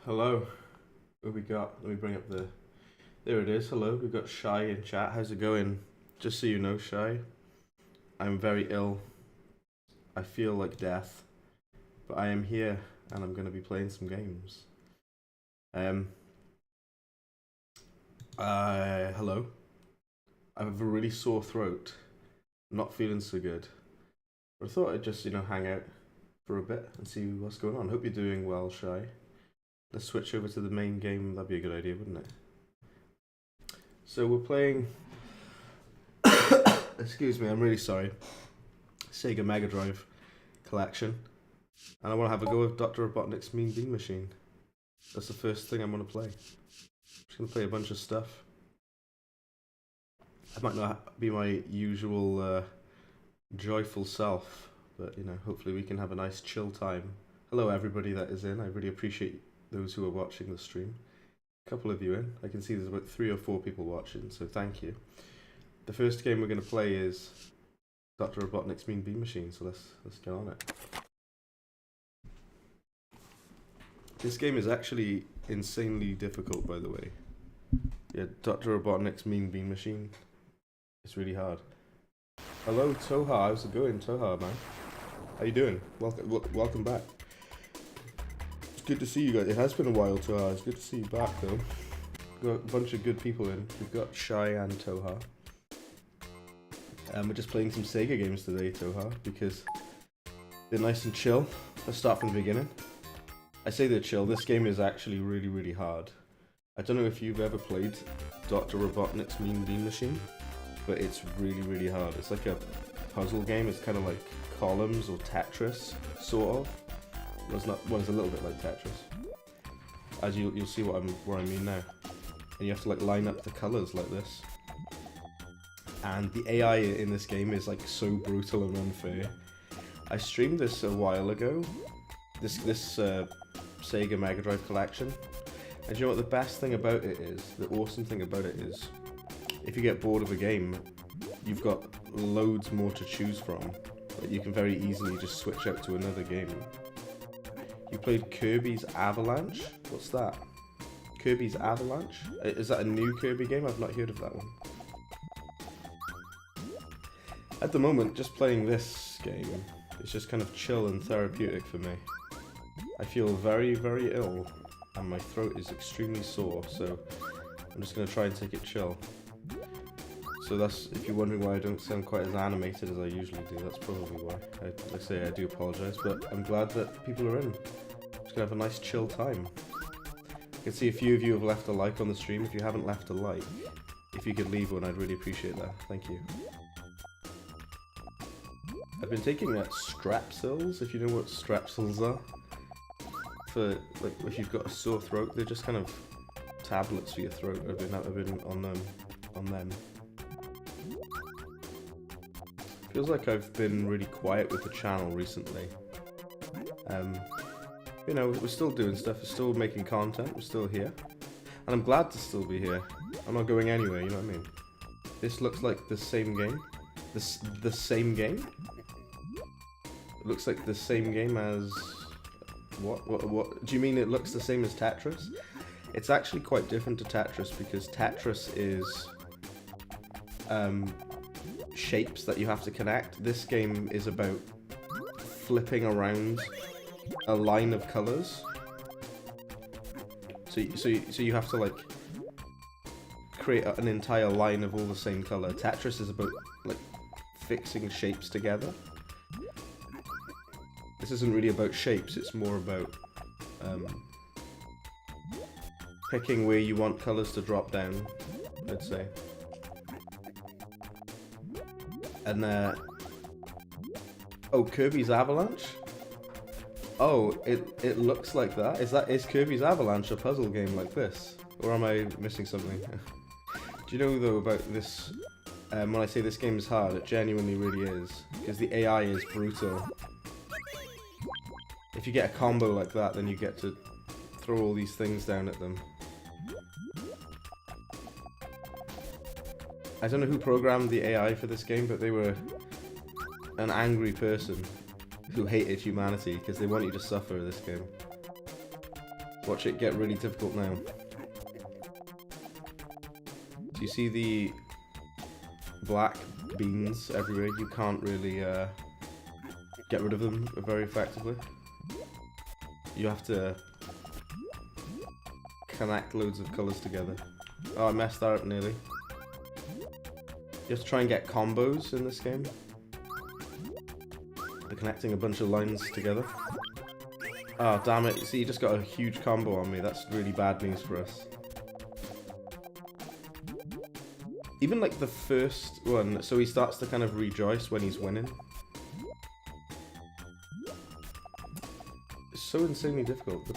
Hello. What we got? Let me bring up the... There it is. Hello. We've got Shy in chat. How's it going? Just so you know, Shy, I'm very ill. I feel like death. But I am here, and I'm going to be playing some games. Hello. I have a really sore throat. I'm not feeling so good. But I thought I'd just, hang out for a bit and see what's going on. Hope you're doing well, Shy. Let's switch over to the main game. That'd be a good idea, wouldn't it? So we're playing... Excuse me, I'm really sorry. Sega Mega Drive collection. And I want to have a go with Dr. Robotnik's Mean Bean Machine. That's the first thing I'm going to play. I'm just going to play a bunch of stuff. I might not be my usual joyful self, but hopefully we can have a nice chill time. Hello everybody that is in. I really appreciate those who are watching the stream. A couple of you in. I can see there's about 3 or 4 people watching, so thank you. The first game we're going to play is Dr. Robotnik's Mean Bean Machine, so let's get on it. This game is actually insanely difficult, by the way. Yeah, Dr. Robotnik's Mean Bean Machine. It's really hard. Hello, Toha. How's it going, Toha, man? How you doing? Welcome back. It's good to see you guys. It has been a while, Toha. It's good to see you back, though. We've got a bunch of good people in. We've got Shy and Toha. We're just playing some Sega games today, Toha, because they're nice and chill. Let's start from the beginning. I say they're chill. This game is actually really, really hard. I don't know if you've ever played Dr. Robotnik's Mean Bean Machine, but it's really, really hard. It's like a puzzle game. It's kind of like columns or Tetris, sort of. Well, it's a little bit like Tetris. As you'll see what I mean now. And you have to like line up the colors like this. And the AI in this game is like so brutal and unfair. I streamed this a while ago. This Sega Mega Drive collection. And you know what the best thing about it is? The awesome thing about it is, if you get bored of a game, you've got loads more to choose from. But you can very easily just switch out to another game. You played Kirby's Avalanche? What's that? Kirby's Avalanche? Is that a new Kirby game? I've not heard of that one. At the moment, just playing this game is just kind of chill and therapeutic for me. I feel very, very ill, and my throat is extremely sore, so I'm just going to try and take it chill. So that's, if you're wondering why I don't sound quite as animated as I usually do, that's probably why. Like I say, I do apologise, but I'm glad that people are in. Just going to have a nice chill time. I can see a few of you have left a like on the stream. If you haven't left a like, if you could leave one, I'd really appreciate that. Thank you. I've been taking strepsils, if you know what strepsils are. For, like, if you've got a sore throat, they're just kind of tablets for your throat. I've been on them. Feels like I've been really quiet with the channel recently. We're still doing stuff, we're still making content, we're still here. And I'm glad to still be here. I'm not going anywhere, you know what I mean? This looks like the same game. The same game? It looks like the same game as... What? Do you mean it looks the same as Tetris? It's actually quite different to Tetris because Tetris is shapes that you have to connect. This game is about flipping around a line of colors. So you have to like create an entire line of all the same color. Tetris is about like fixing shapes together. This isn't really about shapes, it's more about picking where you want colors to drop down, I'd say. And oh, Kirby's Avalanche? Oh, it looks like that. Is Kirby's Avalanche a puzzle game like this? Or am I missing something? Do you know though about this, when I say this game is hard, it genuinely really is. Because the AI is brutal. If you get a combo like that, then you get to throw all these things down at them. I don't know who programmed the AI for this game, but they were an angry person who hated humanity because they want you to suffer this game. Watch it get really difficult now. Do you see the black beans everywhere? You can't really get rid of them very effectively. You have to connect loads of colours together. Oh, I messed that up nearly. You have to try and get combos in this game. They're connecting a bunch of lines together. Oh, damn it. You see, you just got a huge combo on me. That's really bad news for us. Even like the first one, so he starts to kind of rejoice when he's winning. It's so insanely difficult. The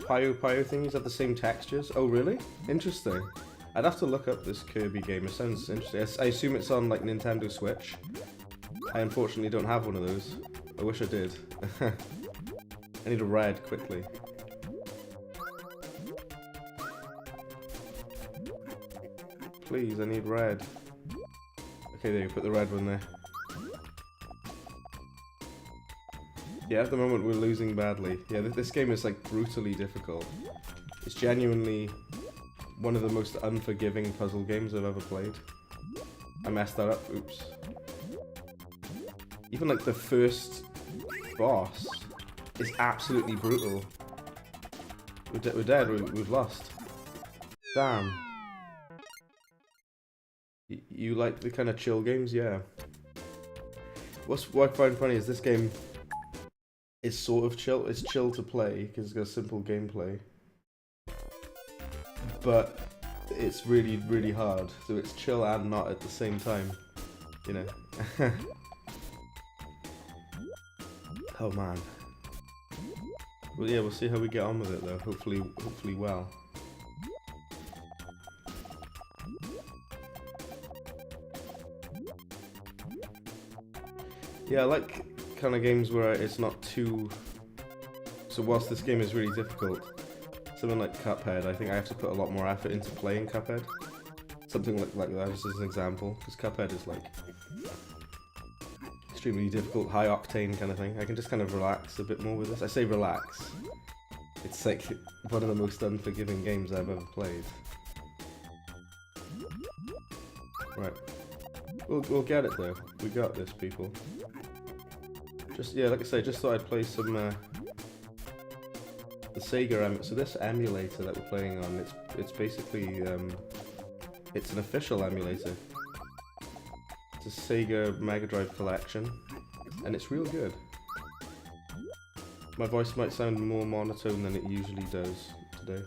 Pio thingies have the same textures. Oh, really? Interesting. I'd have to look up this Kirby game. It sounds interesting. I assume it's on like Nintendo Switch. I unfortunately don't have one of those. I wish I did. I need a red quickly. Please, I need red. Okay, there you put the red one there. Yeah, at the moment we're losing badly. Yeah, this game is like brutally difficult. It's genuinely one of the most unforgiving puzzle games I've ever played. I messed that up, oops. Even like the first boss is absolutely brutal. We're dead, we've lost. Damn. You like the kind of chill games? Yeah. What I find funny is this game is sort of chill. It's chill to play because it's got simple gameplay. But it's really, really hard. So it's chill and not at the same time. You know. Oh man. Well, yeah, we'll see how we get on with it though. Hopefully well. Yeah, I like kind of games where it's not too... So whilst this game is really difficult, something like Cuphead, I think I have to put a lot more effort into playing Cuphead. Something like that, just as an example, because Cuphead is like extremely difficult, high octane kind of thing. I can just kind of relax a bit more with this. I say relax. It's like one of the most unforgiving games I've ever played. Right. We'll get it though. We got this, people. Just, yeah, like I say, just thought I'd play some, the Sega so this emulator that we're playing on, it's basically, it's an official emulator. It's a Sega Mega Drive collection, and it's real good. My voice might sound more monotone than it usually does today.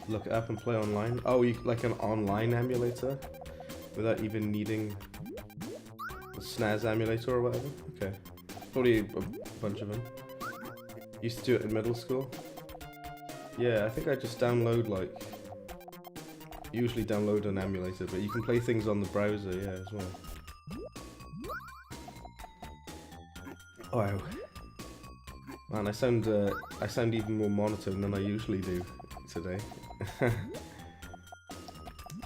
Look it up and play online. Oh, you like an online emulator? Without even needing a SNES emulator or whatever? Okay. Probably a bunch of them. Used to do it in middle school. Yeah, I think I just download like... Usually download an emulator, but you can play things on the browser, yeah, as well. Wow. Man, I sound even more monotone than I usually do today.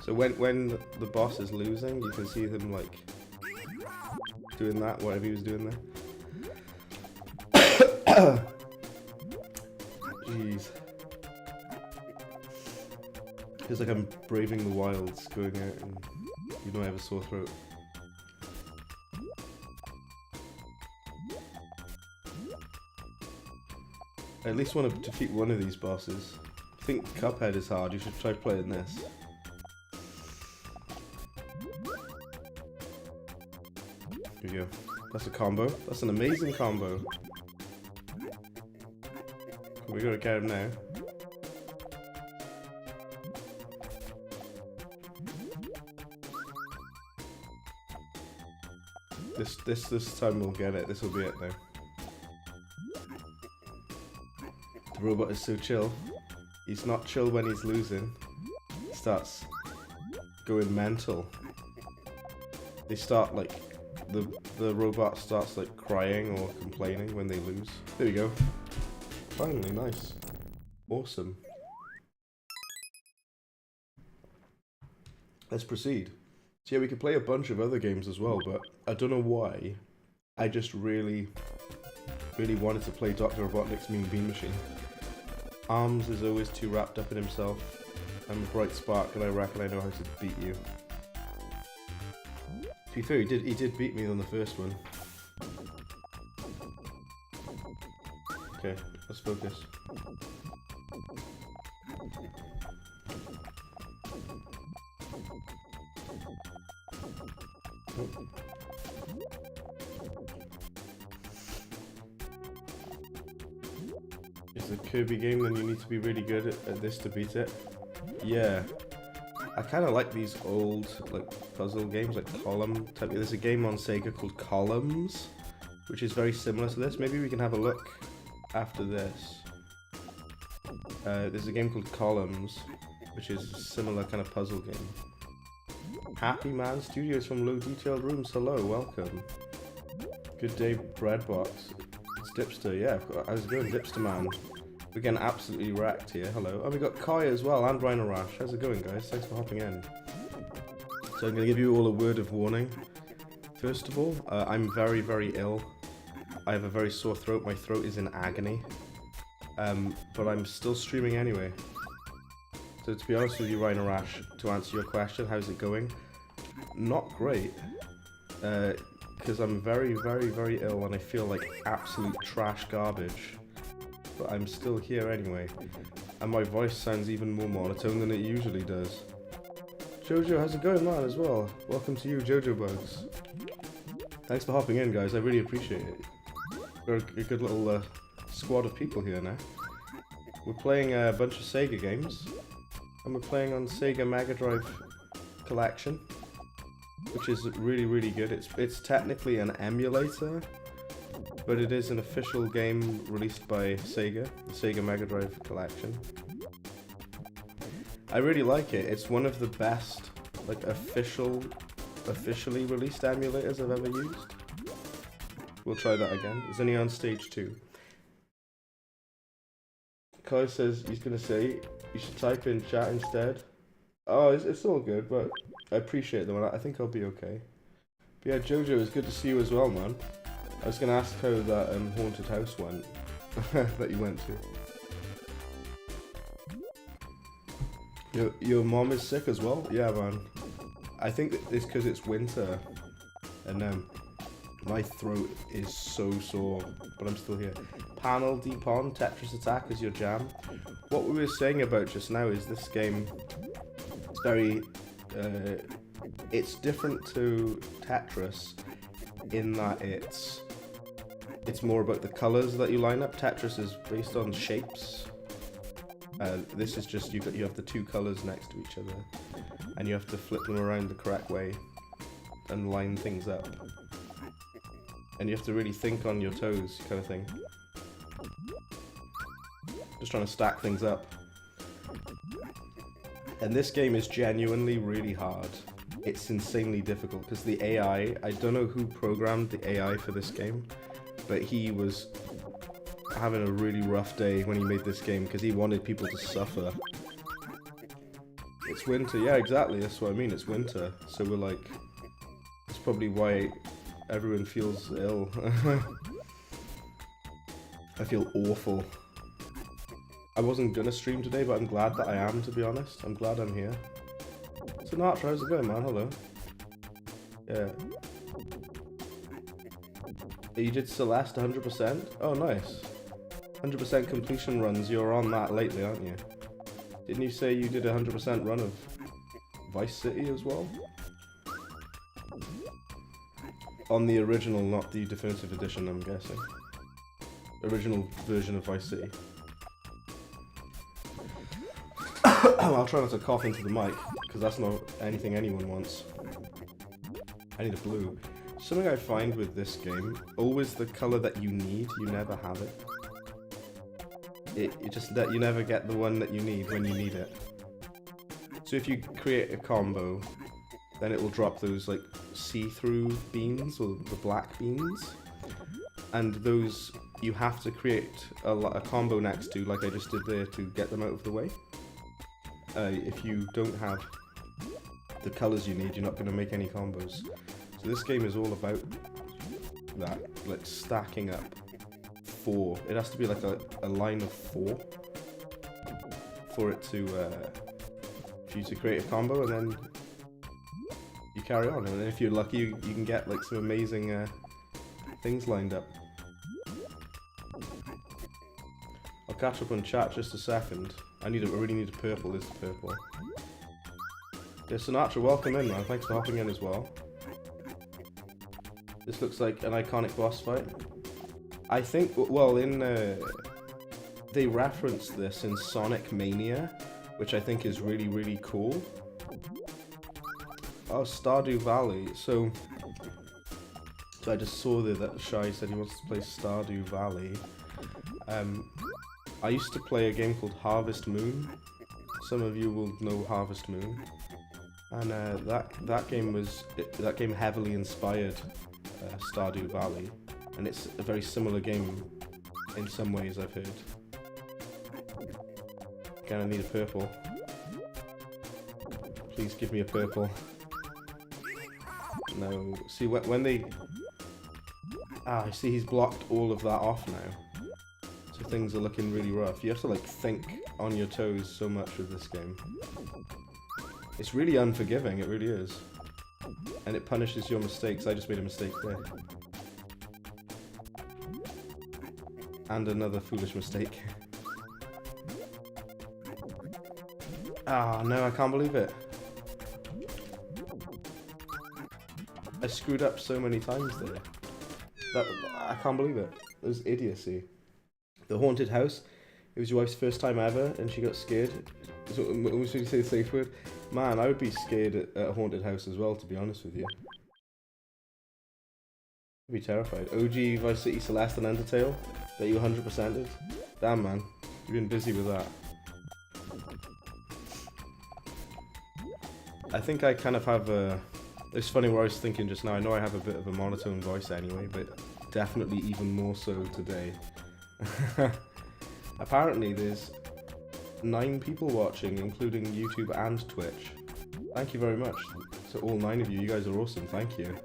So when the boss is losing, you can see them like doing that, whatever he was doing there. Jeez. Feels like I'm braving the wilds, going out and you know I have a sore throat. I at least want to defeat one of these bosses. I think Cuphead is hard, you should try playing this. Here we go. That's a combo. That's an amazing combo. We gotta get him now. This time we'll get it. This will be it now. The robot is so chill. He's not chill when he's losing. He starts going mental. They start like the robot starts like crying or complaining when they lose. There we go. Finally, nice. Awesome. Let's proceed. So yeah, we could play a bunch of other games as well, but I don't know why. I just really really wanted to play Dr. Robotnik's Mean Bean Machine. Arms is always too wrapped up in himself. I'm a bright spark and I reckon I know how to beat you. To be fair, he did beat me on the first one. Okay, let's focus. Oh. It's a Kirby game, then you need to be really good at this to beat it. Yeah. I kind of like these old puzzle games, like column type. There's a game on Sega called Columns, which is very similar to this. Maybe we can have a look after this. There's a game called Columns, which is a similar kind of puzzle game. Happy Man Studios from Low Detailed Rooms. Hello, welcome. Good day, Breadbox. It's Dipster, yeah. How's it going, Dipster Man? We're getting absolutely wrecked here. Hello. Oh, we got Kai as well, and Rhino Rash. How's it going, guys? Thanks for hopping in. So I'm going to give you all a word of warning. First of all, I'm very, very ill. I have a very sore throat. My throat is in agony. But I'm still streaming anyway. So to be honest with you, Rhino Rash, to answer your question, how's it going? Not great. Because I'm very, very, very ill and I feel like absolute trash garbage. But I'm still here anyway, and my voice sounds even more monotone than it usually does. Jojo, how's it going, man, as well? Welcome to you, Jojo Bugs. Thanks for hopping in, guys, I really appreciate it. We're a good little squad of people here now. We're playing a bunch of Sega games, and we're playing on Sega Mega Drive Collection, which is really, really good. It's technically an emulator, but it is an official game released by Sega, the Sega Mega Drive Collection. I really like it. It's one of the best, officially released emulators I've ever used. We'll try that again. It's only on stage 2. Kai says he's gonna say you should type in chat instead. Oh, it's all good, but I appreciate them, and I think I'll be okay. But yeah, Jojo, it's good to see you as well, man. I was going to ask how that haunted house went, that you went to. Your mom is sick as well? Yeah, man. I think it's because it's winter, and my throat is so sore, but I'm still here. Panel Deepon, Tetris Attack is your jam. What we were saying about just now is this game, it's very, it's different to Tetris in that it's more about the colors that you line up. Tetris is based on shapes. This is just you have the 2 colors next to each other, and you have to flip them around the correct way and line things up. And you have to really think on your toes, kind of thing. Just trying to stack things up. And this game is genuinely really hard. It's insanely difficult because the AI, I don't know who programmed the AI for this game, but he was having a really rough day when he made this game because he wanted people to suffer. It's winter, yeah, exactly, that's what I mean, it's winter. So we're like, it's probably why everyone feels ill. I feel awful. I wasn't gonna stream today, but I'm glad that I am, to be honest. I'm glad I'm here. So Sinatra, how's it going, man? Hello. Yeah. You did Celeste 100%? Oh, nice. 100% completion runs, you're on that lately, aren't you? Didn't you say you did a 100% run of Vice City as well? On the original, not the definitive edition, I'm guessing. Original version of Vice City. I'll try not to cough into the mic, because that's not anything anyone wants. I need a blue. Something I find with this game, always the colour that you need, you never have it. It just that you never get the one that you need when you need it. So if you create a combo, then it will drop those like see-through beans, or the black beans. And those you have to create a combo next to, like I just did there, to get them out of the way. If you don't have the colours you need, you're not going to make any combos. So this game is all about that, like stacking up 4. It has to be like a line of 4 for it to for you to create a combo, and then you carry on. And then if you're lucky, you can get like some amazing things lined up. I'll catch up on chat just a second. I really need a purple. This is purple. Yeah, Sinatra, welcome in, man. Thanks for hopping in as well. This looks like an iconic boss fight. I think, well, they referenced this in Sonic Mania, which I think is really, really cool. Oh, Stardew Valley. So I just saw that Shai said he wants to play Stardew Valley. I used to play a game called Harvest Moon. Some of you will know Harvest Moon, and that game heavily inspired Stardew Valley, and it's a very similar game in some ways, I've heard. Again, I need a purple. Please give me a purple. No. See, when they... Ah, I see he's blocked all of that off now. So things are looking really rough. You have to, like, think on your toes so much with this game. It's really unforgiving, it really is. And it punishes your mistakes. I just made a mistake there. And another foolish mistake. Ah, no, I can't believe it. I screwed up so many times there. I can't believe it. It was idiocy. The haunted house. It was your wife's first time ever, and she got scared. So, should you say the safe word? Man, I would be scared at a haunted house as well, to be honest with you. I'd be terrified. OG Vice City Celeste and Undertale that you 100%ed. Damn, man, you've been busy with that. I think I kind of have a... It's funny what I was thinking just now. I know I have a bit of a monotone voice anyway, but definitely even more so today. Apparently there's 9 people watching, including YouTube and Twitch. Thank you very much to all 9 of you. You guys are awesome. Thank you.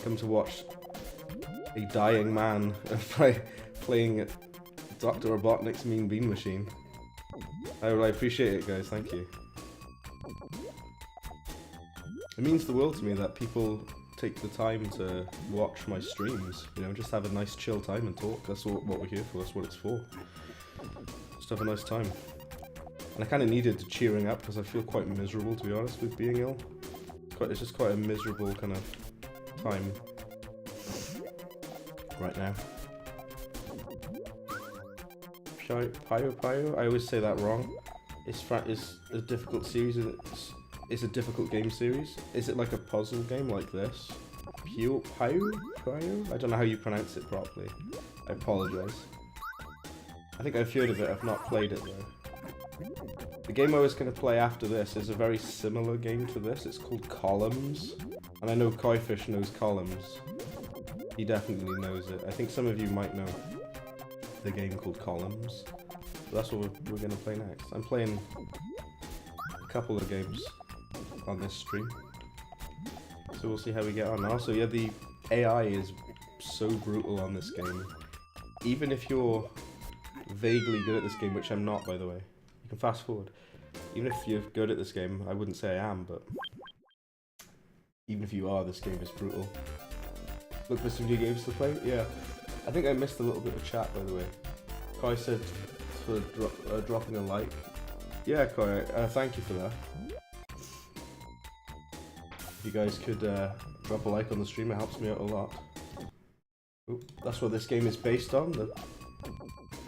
Come to watch a dying man playing Dr. Robotnik's Mean Bean Machine. I appreciate it, guys. Thank you. It means the world to me that people take the time to watch my streams. You know, just have a nice chill time and talk. That's what we're here for. That's what it's for. Just have a nice time. And I kind of needed cheering up because I feel quite miserable, to be honest, with being ill. It's just quite a miserable kind of time right now. Payo? I always say that wrong. It's a difficult series. It's a difficult game series. Is it like a puzzle game like this? Payo? I don't know how you pronounce it properly. I apologize. I think I've heard of it. I've not played it though. The game I was going to play after this is a very similar game to this. It's called Columns. And I know Koifish knows Columns. He definitely knows it. I think some of you might know the game called Columns. So that's what we're going to play next. I'm playing a couple of games on this stream. So we'll see how we get on. Also, yeah, the AI is so brutal on this game. Even if you're vaguely good at this game, which I'm not, by the way. You can fast forward. Even if you're good at this game, I wouldn't say I am, but even if you are, this game is brutal. Look for some new games to play? Yeah. I think I missed a little bit of chat, by the way. Kai said for dropping a like. Yeah, Kai, thank you for that. If you guys could drop a like on the stream, it helps me out a lot. Ooh, that's what this game is based on. The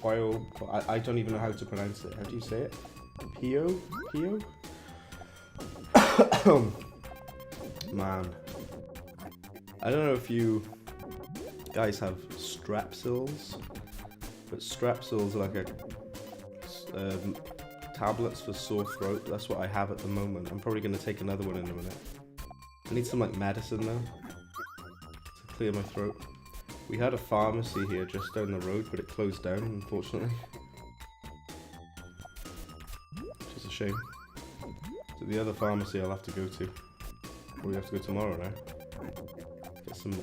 I don't even know how to pronounce it. How do you say it? Pio? Man. I don't know if you guys have strepsils, but strepsils are like tablets for sore throat. That's what I have at the moment. I'm probably going to take another one in a minute. I need some like medicine though to clear my throat. We had a pharmacy here just down the road, but it closed down, unfortunately. Which is a shame. So the other pharmacy I'll have to go to. Or we have to go tomorrow now. Get some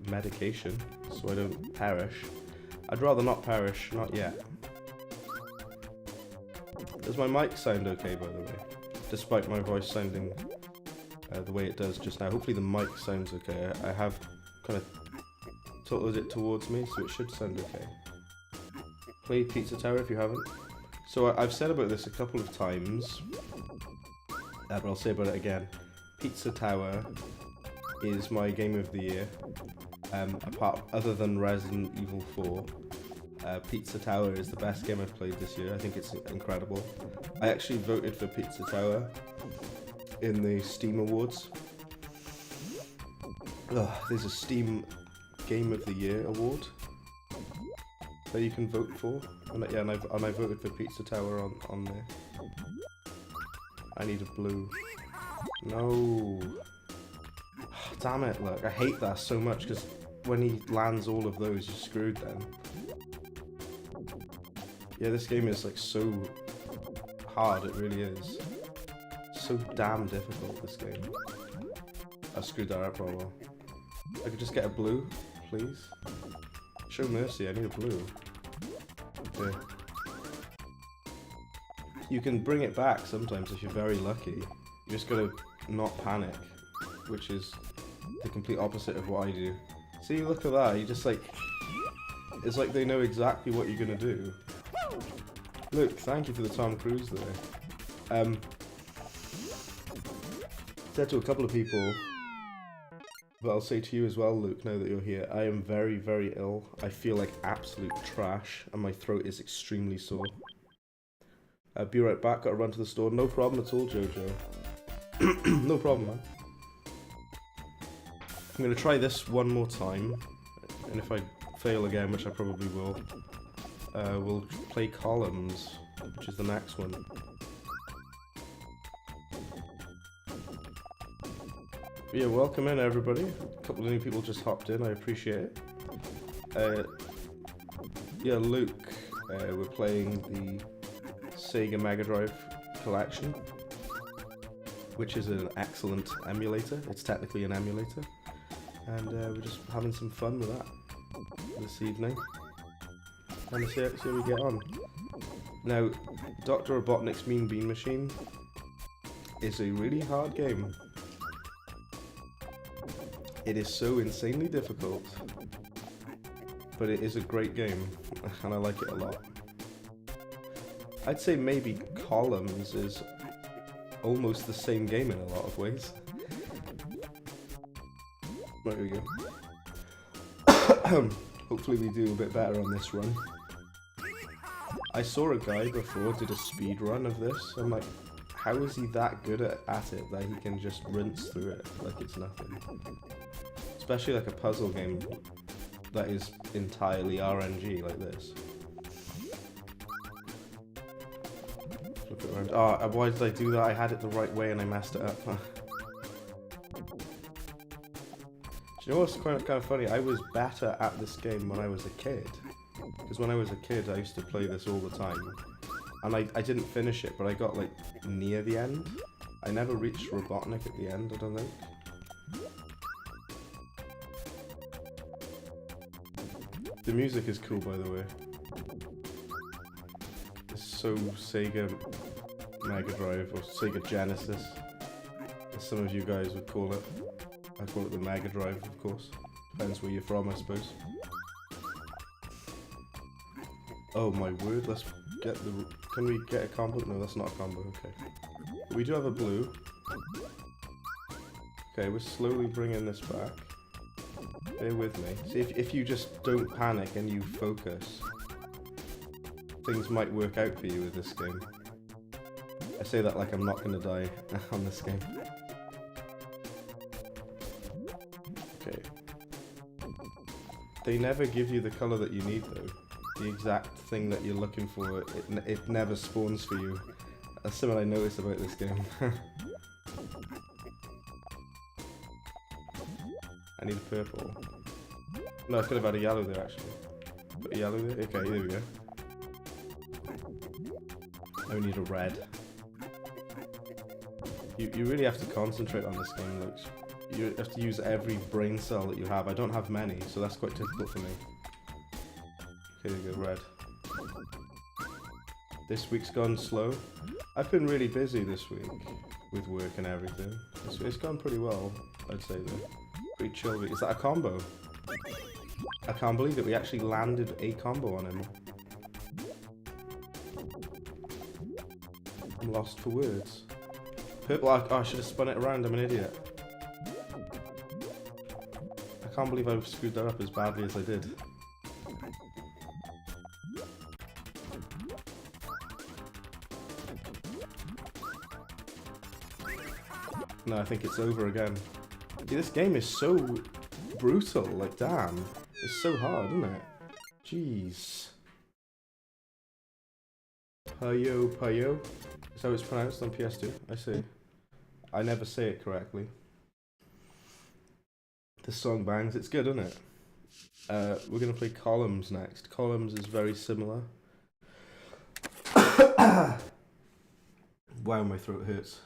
medication, so I don't perish. I'd rather not perish, not yet. Does my mic sound okay, by the way? Despite my voice sounding the way it does just now. Hopefully the mic sounds okay. I have kind of tilted it towards me, so it should sound okay. Play Pizza Tower if you haven't. So I've said about this a couple of times, but I'll say about it again. Pizza Tower is my game of the year. Other than Resident Evil 4, Pizza Tower is the best game I've played this year. I think it's incredible. I actually voted for Pizza Tower in the Steam Awards. There's a Steam Game of the Year award that you can vote for, and I voted for Pizza Tower on there. I need a blue. No. Damn it! Look, I hate that so much because when he lands all of those, you're screwed then. Yeah, this game is like so hard. It really is. So damn difficult, this game. I screwed that up real well. I could just get a blue, please. Show mercy, I need a blue. Okay. You can bring it back sometimes if you're very lucky. You just gotta not panic, which is the complete opposite of what I do. See, look at that, you just like... It's like they know exactly what you're gonna do. Look, thank you for the Tom Cruise there. Said to a couple of people, but I'll say to you as well, Luke, now that you're here, I am very, very ill. I feel like absolute trash, and my throat is extremely sore. Be right back, gotta run to the store. No problem at all, Jojo. No problem, man. I'm gonna try this one more time, and if I fail again, which I probably will, we'll play Columns, which is the next one. But yeah, welcome in everybody. A couple of new people just hopped in, I appreciate it. Yeah, Luke, we're playing the Sega Mega Drive collection, which is an excellent emulator. It's technically an emulator, and we're just having some fun with that this evening. And let's see how we get on. Now, Dr. Robotnik's Mean Bean Machine is a really hard game. It is so insanely difficult, but it is a great game, and I like it a lot. I'd say maybe Columns is almost the same game in a lot of ways. There we go. Hopefully we do a bit better on this run. I saw a guy before did a speed run of this. I'm like, how is he that good at it that he can just rinse through it like it's nothing? Especially like a puzzle game that is entirely RNG like this. Flip it around. Oh, why did I do that? I had it the right way and I messed it up. Do you know what's kind of funny? I was better at this game when I was a kid. Because when I was a kid, I used to play this all the time. And I didn't finish it, but I got like near the end. I never reached Robotnik at the end, I don't think. The music is cool, by the way. It's so Sega Mega Drive, or Sega Genesis, as some of you guys would call it. I call it the Mega Drive, of course. Depends where you're from, I suppose. Oh my word, let's get the... Can we get a combo? No, that's not a combo, okay. But we do have a blue. Okay, we're slowly bringing this back. Bear with me. See, if you just don't panic and you focus, things might work out for you with this game. I say that like I'm not going to die on this game. Okay. They never give you the colour that you need though. The exact thing that you're looking for, it never spawns for you. That's something I noticed about this game. I need a purple. No, I could have had a yellow there actually. Put a yellow there? Okay, there we go. Now we need a red. You really have to concentrate on this game, like, you have to use every brain cell that you have. I don't have many, so that's quite difficult for me. Okay, there you go, red. This week's gone slow. I've been really busy this week with work and everything. It's gone pretty well, I'd say though. Pretty chill. Is that a combo? I can't believe it, we actually landed a combo on him. I'm lost for words. Purple, oh, I should have spun it around, I'm an idiot. I can't believe I screwed that up as badly as I did. No, I think it's over again. See, this game is so brutal, like damn. It's so hard, isn't it? Jeez. Payo Payo? Is that how it's pronounced on PS2? I see. I never say it correctly. This song bangs, it's good, isn't it? We're gonna play Columns next. Columns is very similar. Wow, my throat hurts.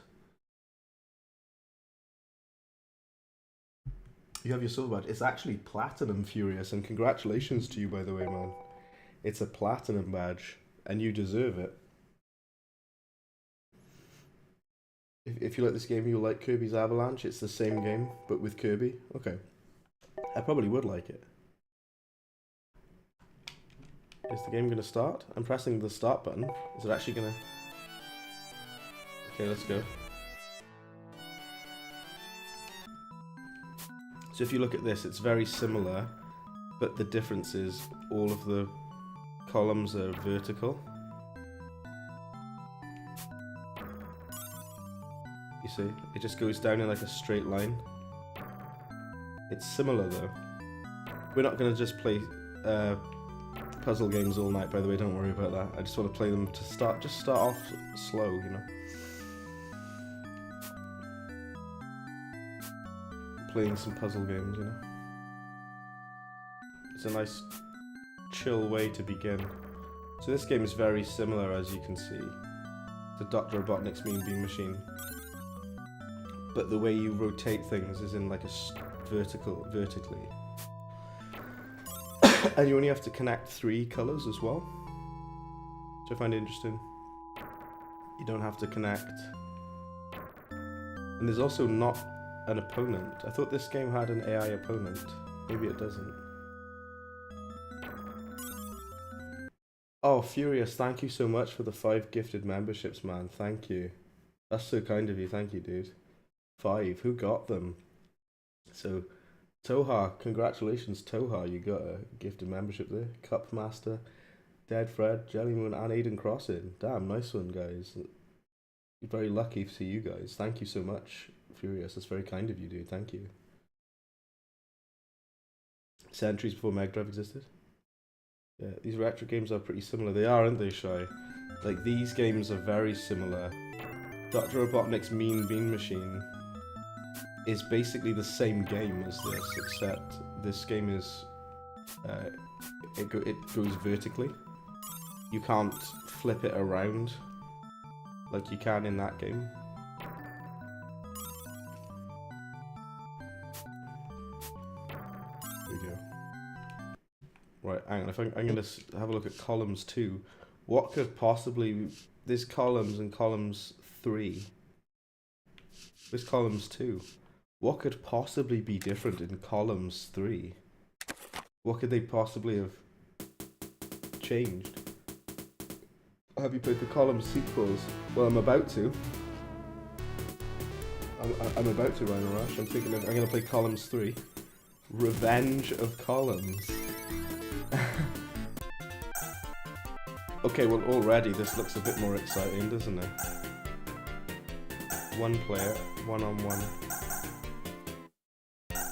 You have your silver badge. It's actually platinum, Furious, and congratulations to you, by the way, man. It's a platinum badge, and you deserve it. If you like this game, you'll like Kirby's Avalanche. It's the same game, but with Kirby. Okay. I probably would like it. Is the game going to start? I'm pressing the start button. Is it actually going to... Okay, let's go. So if you look at this, it's very similar, but the difference is all of the columns are vertical. You see? It just goes down in like a straight line. It's similar though. We're not going to just play puzzle games all night, by the way, don't worry about that. I just want to play them to start off slow, you know. Playing some puzzle games, you know. It's a nice chill way to begin. So this game is very similar, as you can see, to Dr. Robotnik's Mean Bean Machine. But the way you rotate things is in like a vertically. And you only have to connect 3 colours as well. So I find it interesting. You don't have to connect. And there's also not an opponent. I thought this game had an AI opponent. Maybe it doesn't. Oh, Furious, thank you so much for the 5 gifted memberships, man. Thank you. That's so kind of you. Thank you, dude. 5. Who got them? So, Toha, congratulations, Toha. You got a gifted membership there. Cup Master, Dead Fred, Jellymoon, and Aiden Crossing. Damn, nice one, guys. Very lucky to see you guys. Thank you so much, Furious. That's very kind of you, dude. Thank you. Centuries before Mega Drive existed? Yeah, these retro games are pretty similar. They are, aren't they, Shy? Like, these games are very similar. Dr. Robotnik's Mean Bean Machine is basically the same game as this, except this game is... it goes vertically. You can't flip it around like you can in that game. There we go. Right, hang on, I'm going to have a look at columns 2. What could possibly... There's columns and columns 3. There's columns 2. What could possibly be different in columns 3? What could they possibly have changed? Have you played the columns sequels? Well, I'm about to. I'm about to, Rhino Rush. I'm going to play columns 3. Revenge of Columns. Okay, well already this looks a bit more exciting, doesn't it? 1 player, 1-on-1.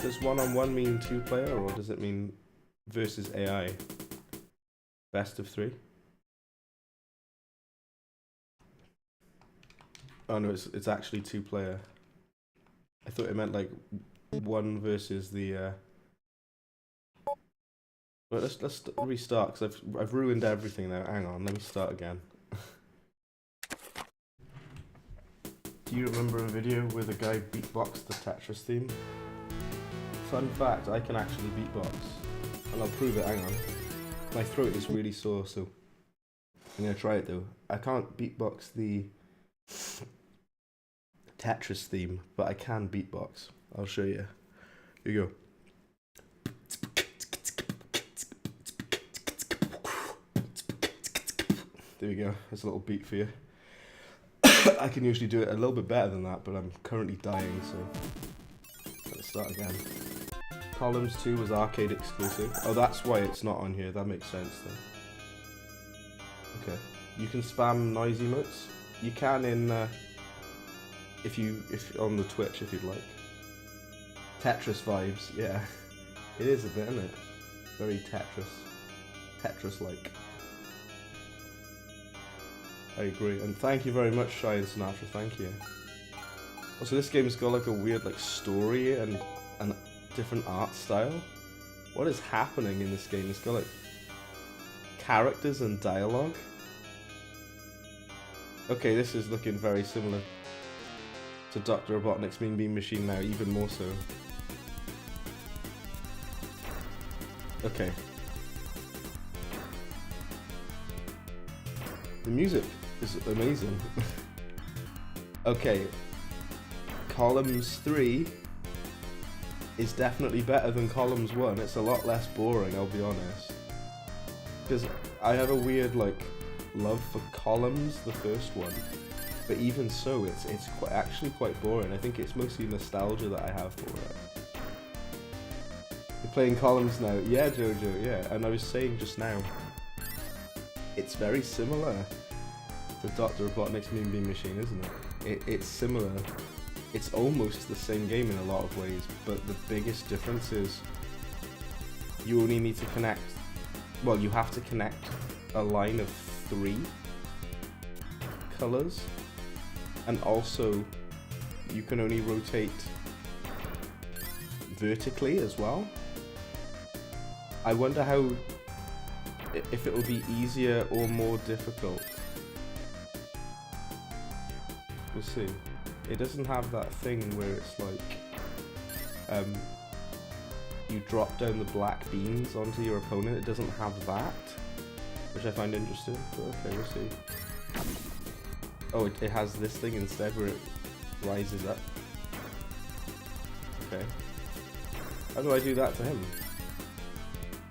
Does 1-on-1 mean 2 player, or does it mean versus AI? Best of 3? Oh no, it's actually 2 player. I thought it meant like 1 versus the But let's restart, because I've ruined everything now. Hang on, let me start again. Do you remember a video where the guy beatboxed the Tetris theme? Fun fact, I can actually beatbox. And I'll prove it, hang on. My throat is really sore, so I'm gonna try it though. I can't beatbox the Tetris theme, but I can beatbox. I'll show you. Here you go. There we go. There's a little beat for you. I can usually do it a little bit better than that, but I'm currently dying, so let's start again. Columns 2 was arcade exclusive. Oh, that's why it's not on here. That makes sense then. Okay. You can spam noise emotes. You can in if on the Twitch if you'd like. Tetris vibes, yeah. It is a bit, isn't it? Very Tetris-like. I agree, and thank you very much, Shy and Sinatra, thank you. Also, this game's got like a weird like story and different art style. What is happening in this game? It's got like characters and dialogue. Okay, this is looking very similar to Dr. Robotnik's Mean Bean Machine now, even more so. Okay. The music is amazing. Okay. Columns 3 is definitely better than Columns 1. It's a lot less boring, I'll be honest. Because I have a weird, like, love for Columns, the first one. But even so, it's actually quite boring. I think it's mostly nostalgia that I have for it. You're playing Columns now? Yeah, Jojo, yeah. And I was saying just now, it's very similar to Dr. Robotnik's Mean Bean Machine, isn't it? It's similar. It's almost the same game in a lot of ways, but the biggest difference is you only need to connect, well, you have to connect a line of 3 colors, and also you can only rotate vertically as well. I wonder how, if it will be easier or more difficult. We'll see. It doesn't have that thing where it's like you drop down the black beans onto your opponent. It doesn't have that, which I find interesting, but okay, we'll see. Oh, it has this thing instead where it rises up. Okay. How do I do that to him?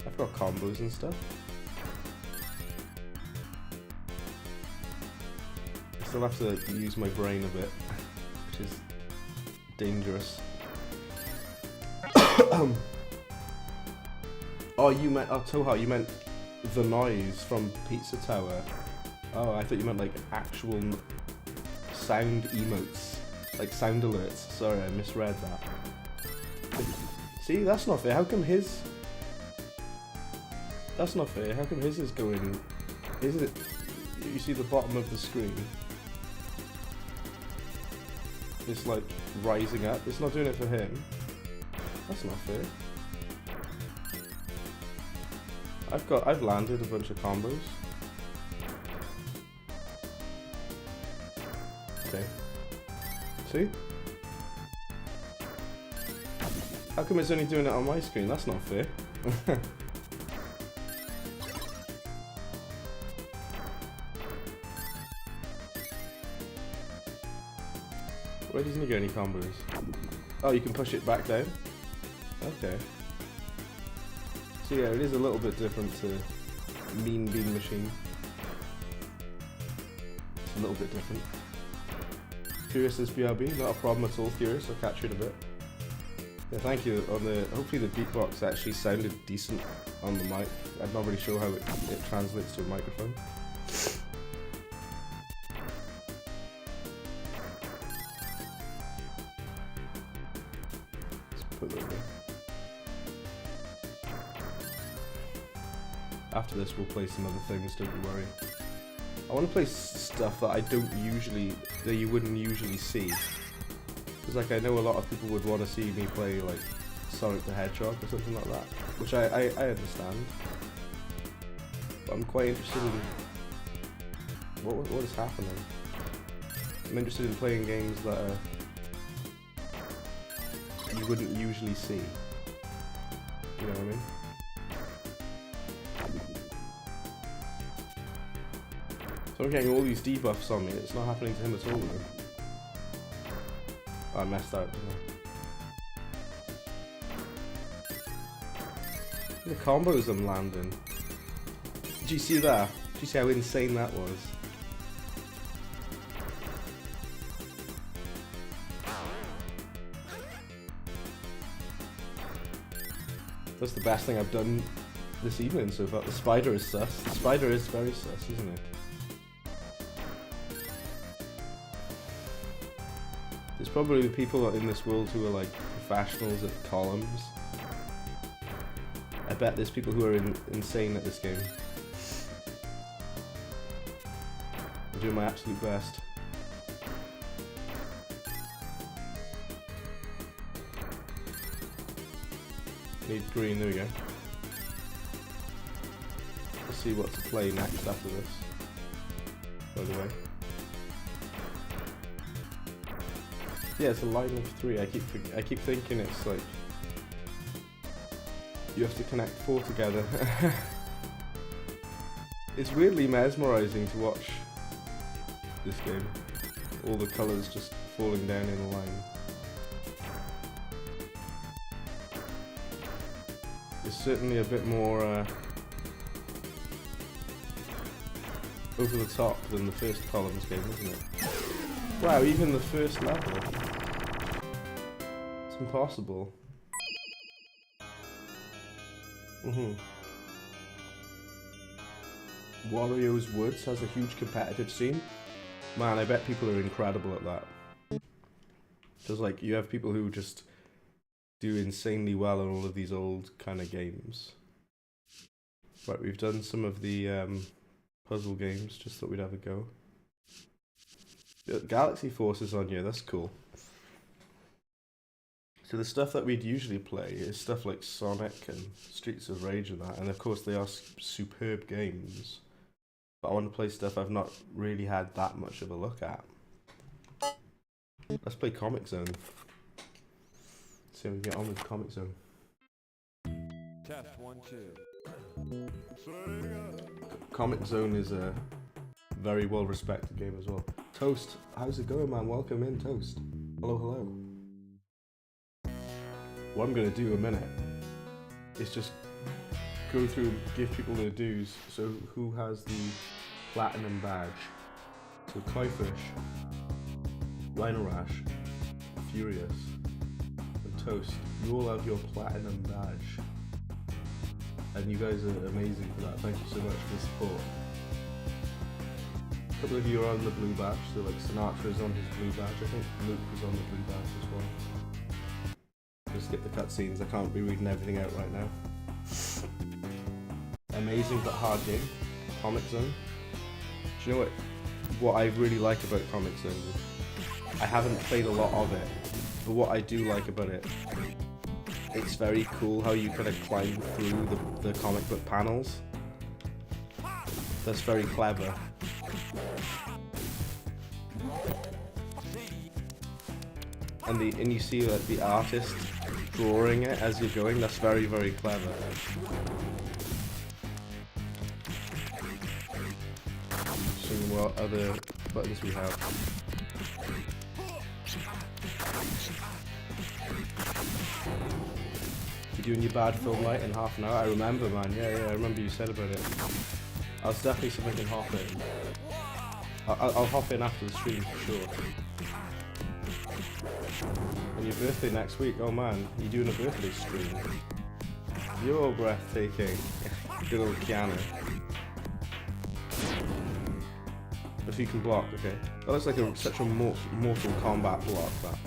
I've got combos and stuff. I still have to use my brain a bit, which is dangerous. Oh, you meant, oh, Toha, you meant the noise from Pizza Tower. Oh, I thought you meant like actual sound emotes, like sound alerts. Sorry, I misread that. See, that's not fair. How come his... That's not fair. How come his is going... Is it... You see the bottom of the screen? It's like rising up. It's not doing it for him. That's not fair. I've landed a bunch of combos. Okay. See? How come it's only doing it on my screen? That's not fair. Where doesn't he get any combos? Oh, you can push it back down? Okay. So yeah, it is a little bit different to Mean Bean Machine. It's a little bit different. Curious as BRB, not a problem at all, Curious, I'll catch you in a bit. Yeah, thank you. Hopefully the beatbox actually sounded decent on the mic. I'm not really sure how it translates to a microphone. Let's put that there. After this we'll play some other things, don't you worry. I want to play stuff that that you wouldn't usually see. Because like I know a lot of people would want to see me play like Sonic the Hedgehog or something like that. Which I understand. But I'm quite interested in what is happening. I'm interested in playing games that you wouldn't usually see. You know what I mean? So I'm getting all these debuffs on me, it's not happening to him at all though. Oh, I messed up. The combos I'm landing. Did you see that? Did you see how insane that was? That's the best thing I've done this evening so far. The spider is sus. The spider is very sus, isn't it? There's probably people in this world who are like professionals at columns. I bet there's people who are insane at this game. I'm doing my absolute best. Need green, there we go. Let's see what to play next after this. By the way. Yeah, it's a line of 3. I keep thinking it's like you have to connect 4 together. It's weirdly mesmerizing to watch this game. All the colours just falling down in a line. It's certainly a bit more over the top than the first Columns game, isn't it? Wow, even the first level. It's impossible. Wario's Woods has a huge competitive scene. Man, I bet people are incredible at that. Because like, you have people who just do insanely well in all of these old kind of games. Right, we've done some of the puzzle games, just thought we'd have a go. Galaxy Force is on here, that's cool. So the stuff that we'd usually play is stuff like Sonic and Streets of Rage and that, and of course they are superb games. But I want to play stuff I've not really had that much of a look at. Let's play Comic Zone. See how we get on with Comic Zone. Test 1, 2. Comic Zone is a very well respected game as well. Toast, how's it going, man? Welcome in, Toast. Hello, hello. What I'm going to do in a minute is just go through and give people their dues. So who has the platinum badge? So Kaifish, Rhino Rash, Furious, and Toast. You all have your platinum badge. And you guys are amazing for that. Thank you so much for the support. A couple of you are on the blue badge, so like Sinatra's on his blue badge. I think Luke was on the blue badge as well. Just skip the cutscenes, I can't be reading everything out right now. Amazing but hard game, Comic Zone. Do you know what I really like about Comic Zone? I haven't played a lot of it, but what I do like about it, it's very cool how you kind of climb through the comic book panels. That's very clever. And you see like the artist drawing it as you're going. That's very, very clever. Seeing what other buttons we have. You're doing your bad film night in half an hour. I remember, man. Yeah, I remember you said about it. I'll definitely see if I can hop in. I'll hop in after the stream for sure. And your birthday next week, oh man, you're doing a birthday stream. You're breathtaking. Good old Keanu. If you can block, okay. That looks like such a Mortal Kombat block, that.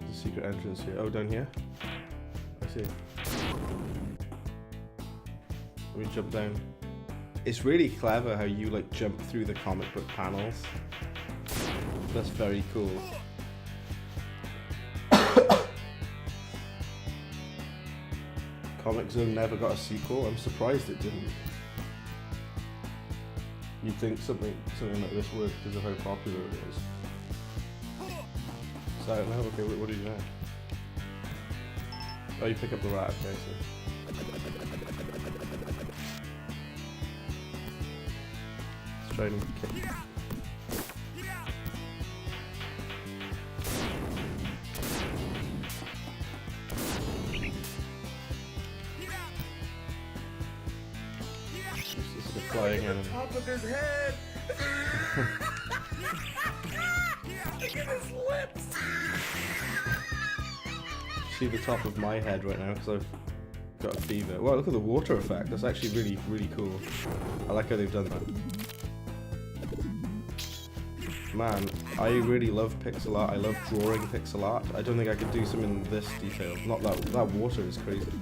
There's a secret entrance here. Oh, down here? I see. Let me jump down. It's really clever how you like jump through the comic book panels. That's very cool. Comic Zone never got a sequel. I'm surprised it didn't. You'd think something like this would because of how popular it was. So I don't know. Okay, what do you know? Oh, you pick up the rat. Okay, so. try and kick. This is a flying enemy. Top of his head. Look at his lips. See the top of my head right now because I've got a fever. Wow, look at the water effect. That's actually really, really cool. I like how they've done that. Man, I really love pixel art. I love drawing pixel art. I don't think I could do some in this detail. Not that water is crazy.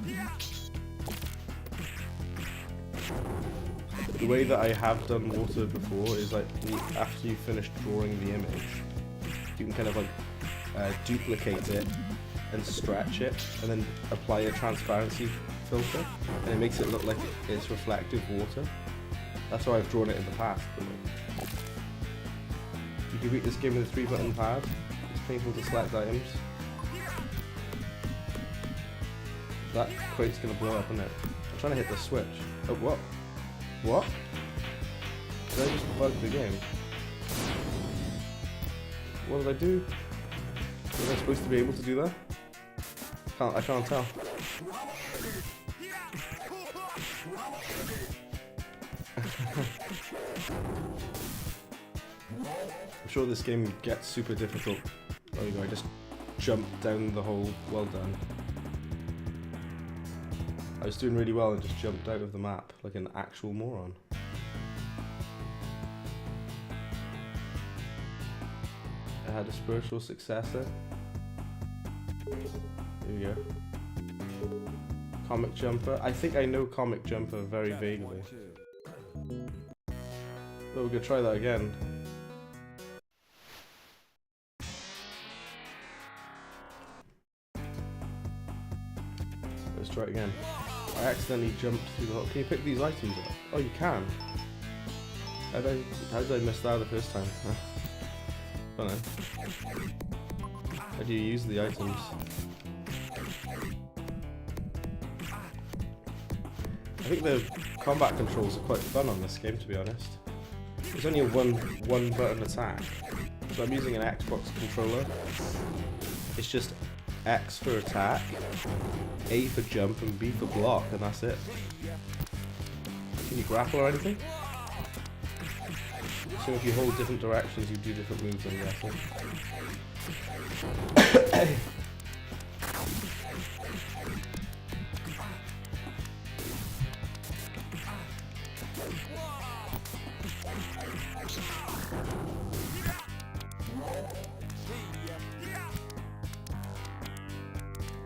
The way that I have done water before is like after you finish drawing the image, you can kind of like duplicate it and stretch it, and then apply a transparency filter, and it makes it look like it's reflective water. That's how I've drawn it in the past. You can beat this game with a 3-button pad. It's painful to select items. That crate's gonna blow up, isn't it? I'm trying to hit the switch. Oh, what? What? Did I just bug the game? What did I do? Was I supposed to be able to do that? I can't tell. I'm sure this game gets super difficult. There we go, I just jumped down the hole. Well done. I was doing really well and just jumped out of the map like an actual moron. I had a spiritual successor. Here we go. Comic Jumper. I think I know Comic Jumper very vaguely. But we're gonna try that again. Let's try it again. I accidentally jumped through the hole. Can you pick these items up? Oh, you can. How did I miss that the first time? I don't know. How do you use the items? I think the combat controls are quite fun on this game, to be honest. There's only a one button attack, so I'm using an Xbox controller. It's just X for attack, A for jump, and B for block, and that's it. Can you grapple or anything? So if you hold different directions, you do different moves, I'm guessing.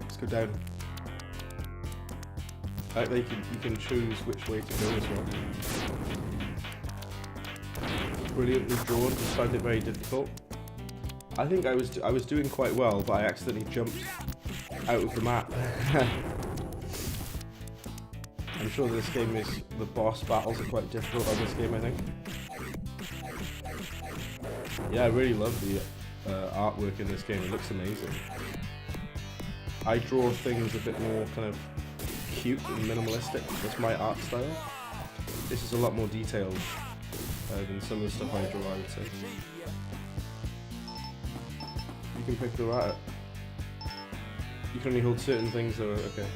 Let's go down. I like that you can choose which way to go as well. Brilliantly drawn, just found it very difficult. I think I was doing quite well, but I accidentally jumped out of the map. I'm sure this game is, the boss battles are quite difficult on this game, I think. Yeah, I really love the artwork in this game, it looks amazing. I draw things a bit more kind of cute and minimalistic, that's my art style. This is a lot more detailed than some of the stuff I draw, I would say. You can pick the rat up. You can only hold certain things though, okay.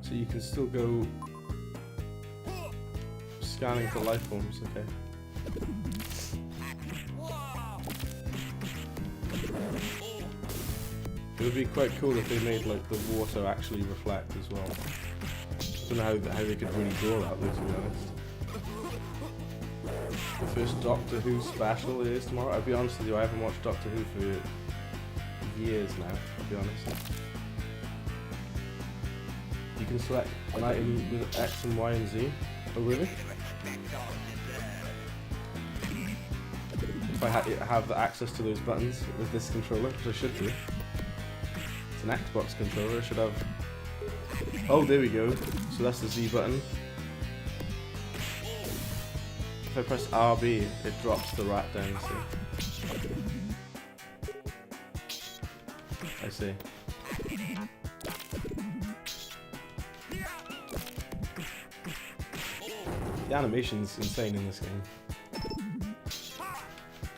So you can still go scanning for life forms, okay. It would be quite cool if they made like the water actually reflect as well. I don't know how they could really draw that though, to be honest. The first Doctor Who special is tomorrow. I'll be honest with you, I haven't watched Doctor Who for years now, I'll be honest. You can select an item with X and Y and Z. Oh really? If I have access to those buttons with this controller, which I should do. It's an Xbox controller, I should have... Oh, there we go. So that's the Z button. If I press RB, it drops the rat down, see? I see. The animation's insane in this game.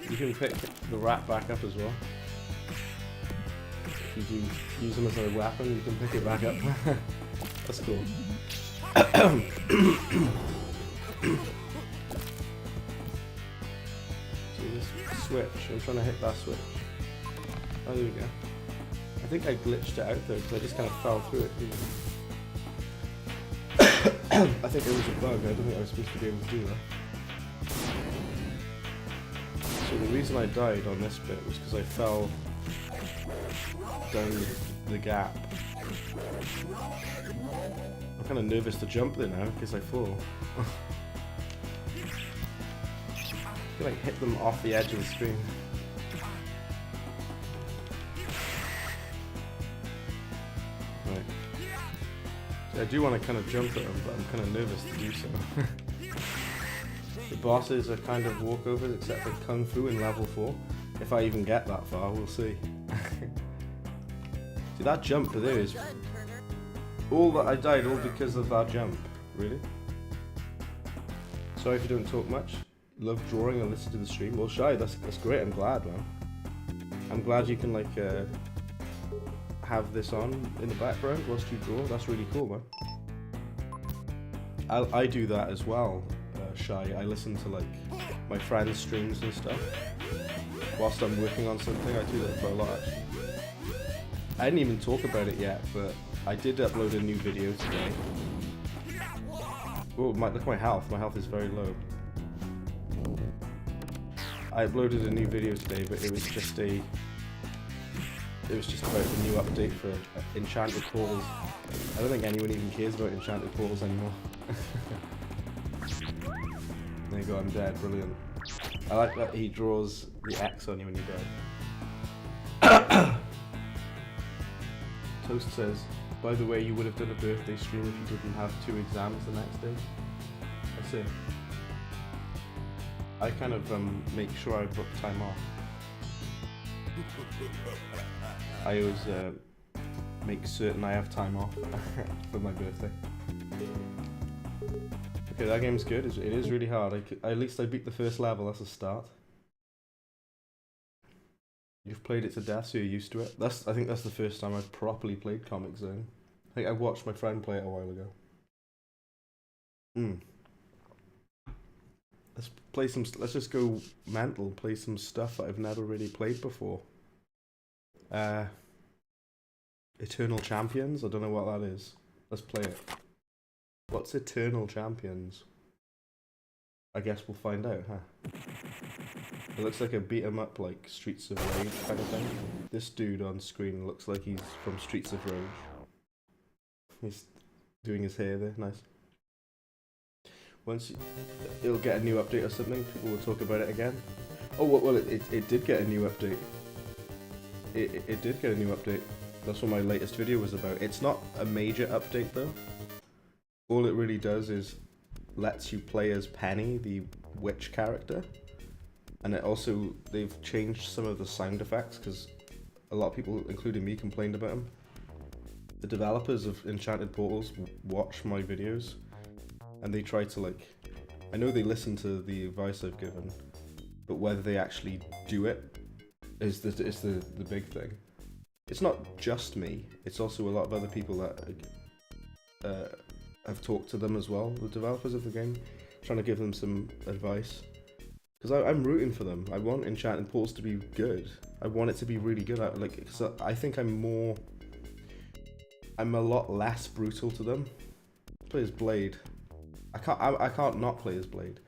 You can pick the rat back up as well. If you use them as a weapon, you can pick it back up. That's cool. See this switch, I'm trying to hit that switch. Oh, there we go. I think I glitched it out though, because I just kind of fell through it. I think it was a bug, I don't think I was supposed to be able to do that. So the reason I died on this bit was because I fell down the gap. I'm kind of nervous to jump there now, because I fall. I like hit them off the edge of the screen. Right. So I do want to kind of jump at them, but I'm kind of nervous to do so. The bosses are kind of walkovers, except for Kung Fu in level 4. If I even get that far, we'll see. See, that jump there is... all that I died all because of that jump. Really? Sorry if you don't talk much. Love drawing and listen to the stream. Well, Shy, that's great. I'm glad, man. I'm glad you can like have this on in the background whilst you draw. That's really cool, man. I do that as well, Shy. I listen to like my friends' streams and stuff whilst I'm working on something. I do that for a lot, actually. I didn't even talk about it yet, but I did upload a new video today. Oh, look at my health. My health is very low. I uploaded a new video today, but it was just about the new update for Enchanted Portals. I don't think anyone even cares about Enchanted Portals anymore. There you go, I'm dead. Brilliant. I like that he draws the X on you when you die. Toast says, by the way, you would have done a birthday stream if you didn't have 2 exams the next day. I see. I kind of make sure I book time off. I always make certain I have time off for my birthday. Okay, that game's good. It is really hard. At least I beat the first level. That's a start. You've played it to death, so you're used to it. I think that's the first time I've properly played Comic Zone. I think I watched my friend play it a while ago. Let's just go mental, play some stuff that I've never really played before. Eternal Champions? I don't know what that is. Let's play it. What's Eternal Champions? I guess we'll find out, huh? It looks like a beat 'em up, like Streets of Rage kind of thing. This dude on screen looks like he's from Streets of Rage. He's doing his hair there, nice. Once it'll get a new update or something, people will talk about it again. Oh, well, it did get a new update. It did get a new update. That's what my latest video was about. It's not a major update though. All it really does is lets you play as Penny, the witch character. And it also, they've changed some of the sound effects because a lot of people, including me, complained about them. The developers of Enchanted Portals watch my videos and they try to like, I know they listen to the advice I've given, but whether they actually do it is the big thing. It's not just me, it's also a lot of other people that have talked to them as well, the developers of the game, trying to give them some advice. Because I'm rooting for them. I want Enchanted Portals to be good. I want it to be really good. Cause I think I'm a lot less brutal to them. Play as Blade. I can't not play as Blade.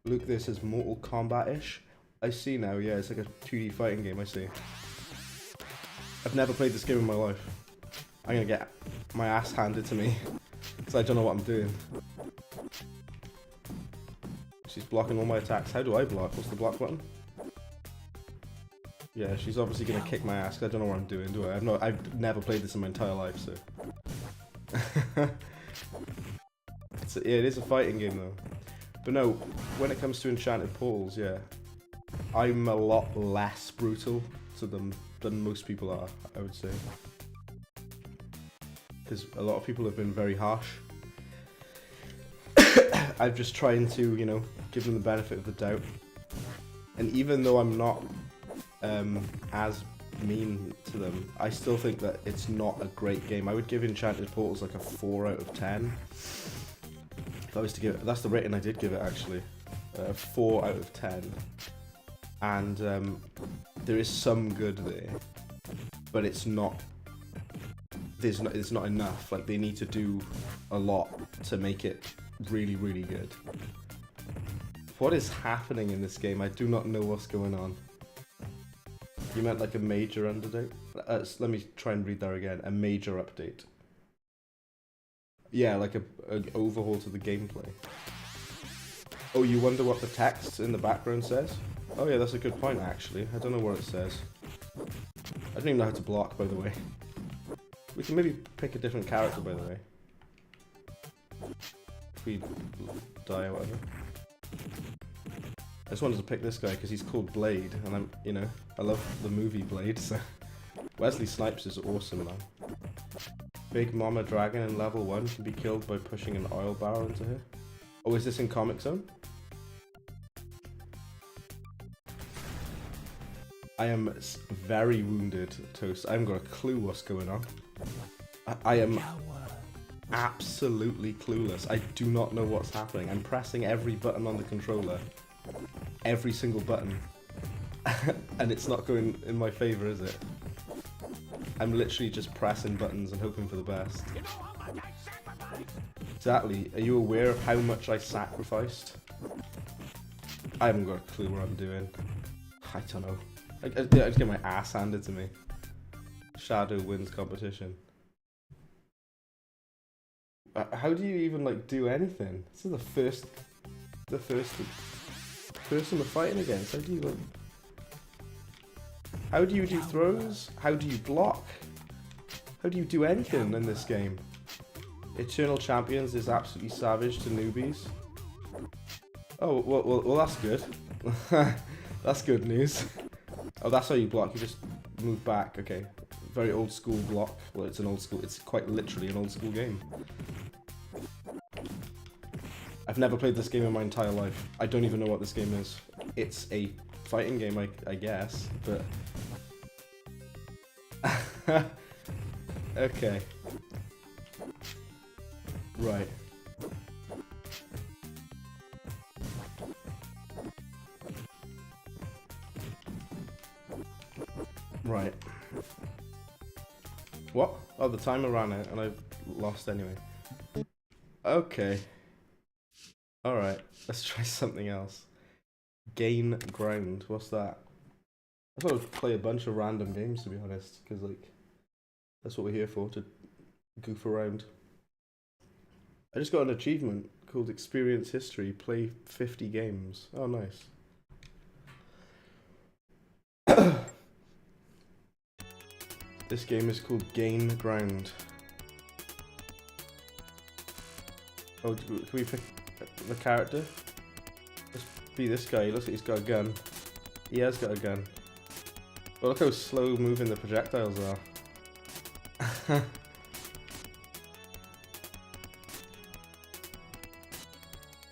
Look, this is Mortal Kombat-ish. I see now, yeah, it's like a 2D fighting game, I see. I've never played this game in my life. I'm gonna get my ass handed to me. Because I don't know what I'm doing. She's blocking all my attacks. How do I block? What's the block button? Yeah, she's obviously gonna kick my ass. I don't know what I'm doing, do I? I've never played this in my entire life, so. It is a fighting game though. But no, when it comes to Enchanted Portals, yeah, I'm a lot less brutal to them than most people are, I would say. Because a lot of people have been very harsh. I've just trying to, you know, give them the benefit of the doubt. And even though I'm not as mean to them, I still think that it's not a great game. I would give Enchanted Portals like a 4 out of 10. If I was to give it, that's the rating I did give it actually, 4 out of 10. And there is some good there, but it's not enough. Like, they need to do a lot to make it really, really good. What is happening in this game? I do not know what's going on. You meant like a major update? Let me try and read that again. A major update. Yeah, like an overhaul to the gameplay. Oh, you wonder what the text in the background says? Oh yeah, that's a good point actually. I don't know what it says. I don't even know how to block, by the way. We can maybe pick a different character, by the way. If we die or whatever. I just wanted to pick this guy because he's called Blade, and I love the movie Blade, so... Wesley Snipes is awesome, man. Big Mama Dragon in level 1 can be killed by pushing an oil barrel into her. Oh, is this in Comic Zone? I am very wounded, Toast. I haven't got a clue what's going on. I am absolutely clueless. I do not know what's happening. I'm pressing every button on the controller. Every single button. And it's not going in my favor, is it? I'm literally just pressing buttons and hoping for the best. Exactly. Are you aware of how much I sacrificed? I haven't got a clue what I'm doing. I don't know. I just get my ass handed to me. Shadow wins competition. How do you even like do anything? This is the first person we're fighting against. How do you like? How do you do throws? How do you block? How do you do anything in this game? Eternal Champions is absolutely savage to newbies. Oh, well that's good. That's good news. Oh, that's how you block. You just move back. Okay. Very old school block. Well, it's quite literally an old school game. I've never played this game in my entire life. I don't even know what this game is. It's a fighting game, I guess, but... Okay. Right. Right. What? Oh, the timer ran out and I've lost anyway. Okay. Alright, let's try something else. Gain ground. What's that? I thought I'd play a bunch of random games, to be honest, because, like, that's what we're here for, to goof around. I just got an achievement called Experience History, play 50 games. Oh, nice. This game is called Gain Ground. Oh, can we pick the character? Let's be this guy. He looks like he's got a gun. He has got a gun. But look how slow moving the projectiles are.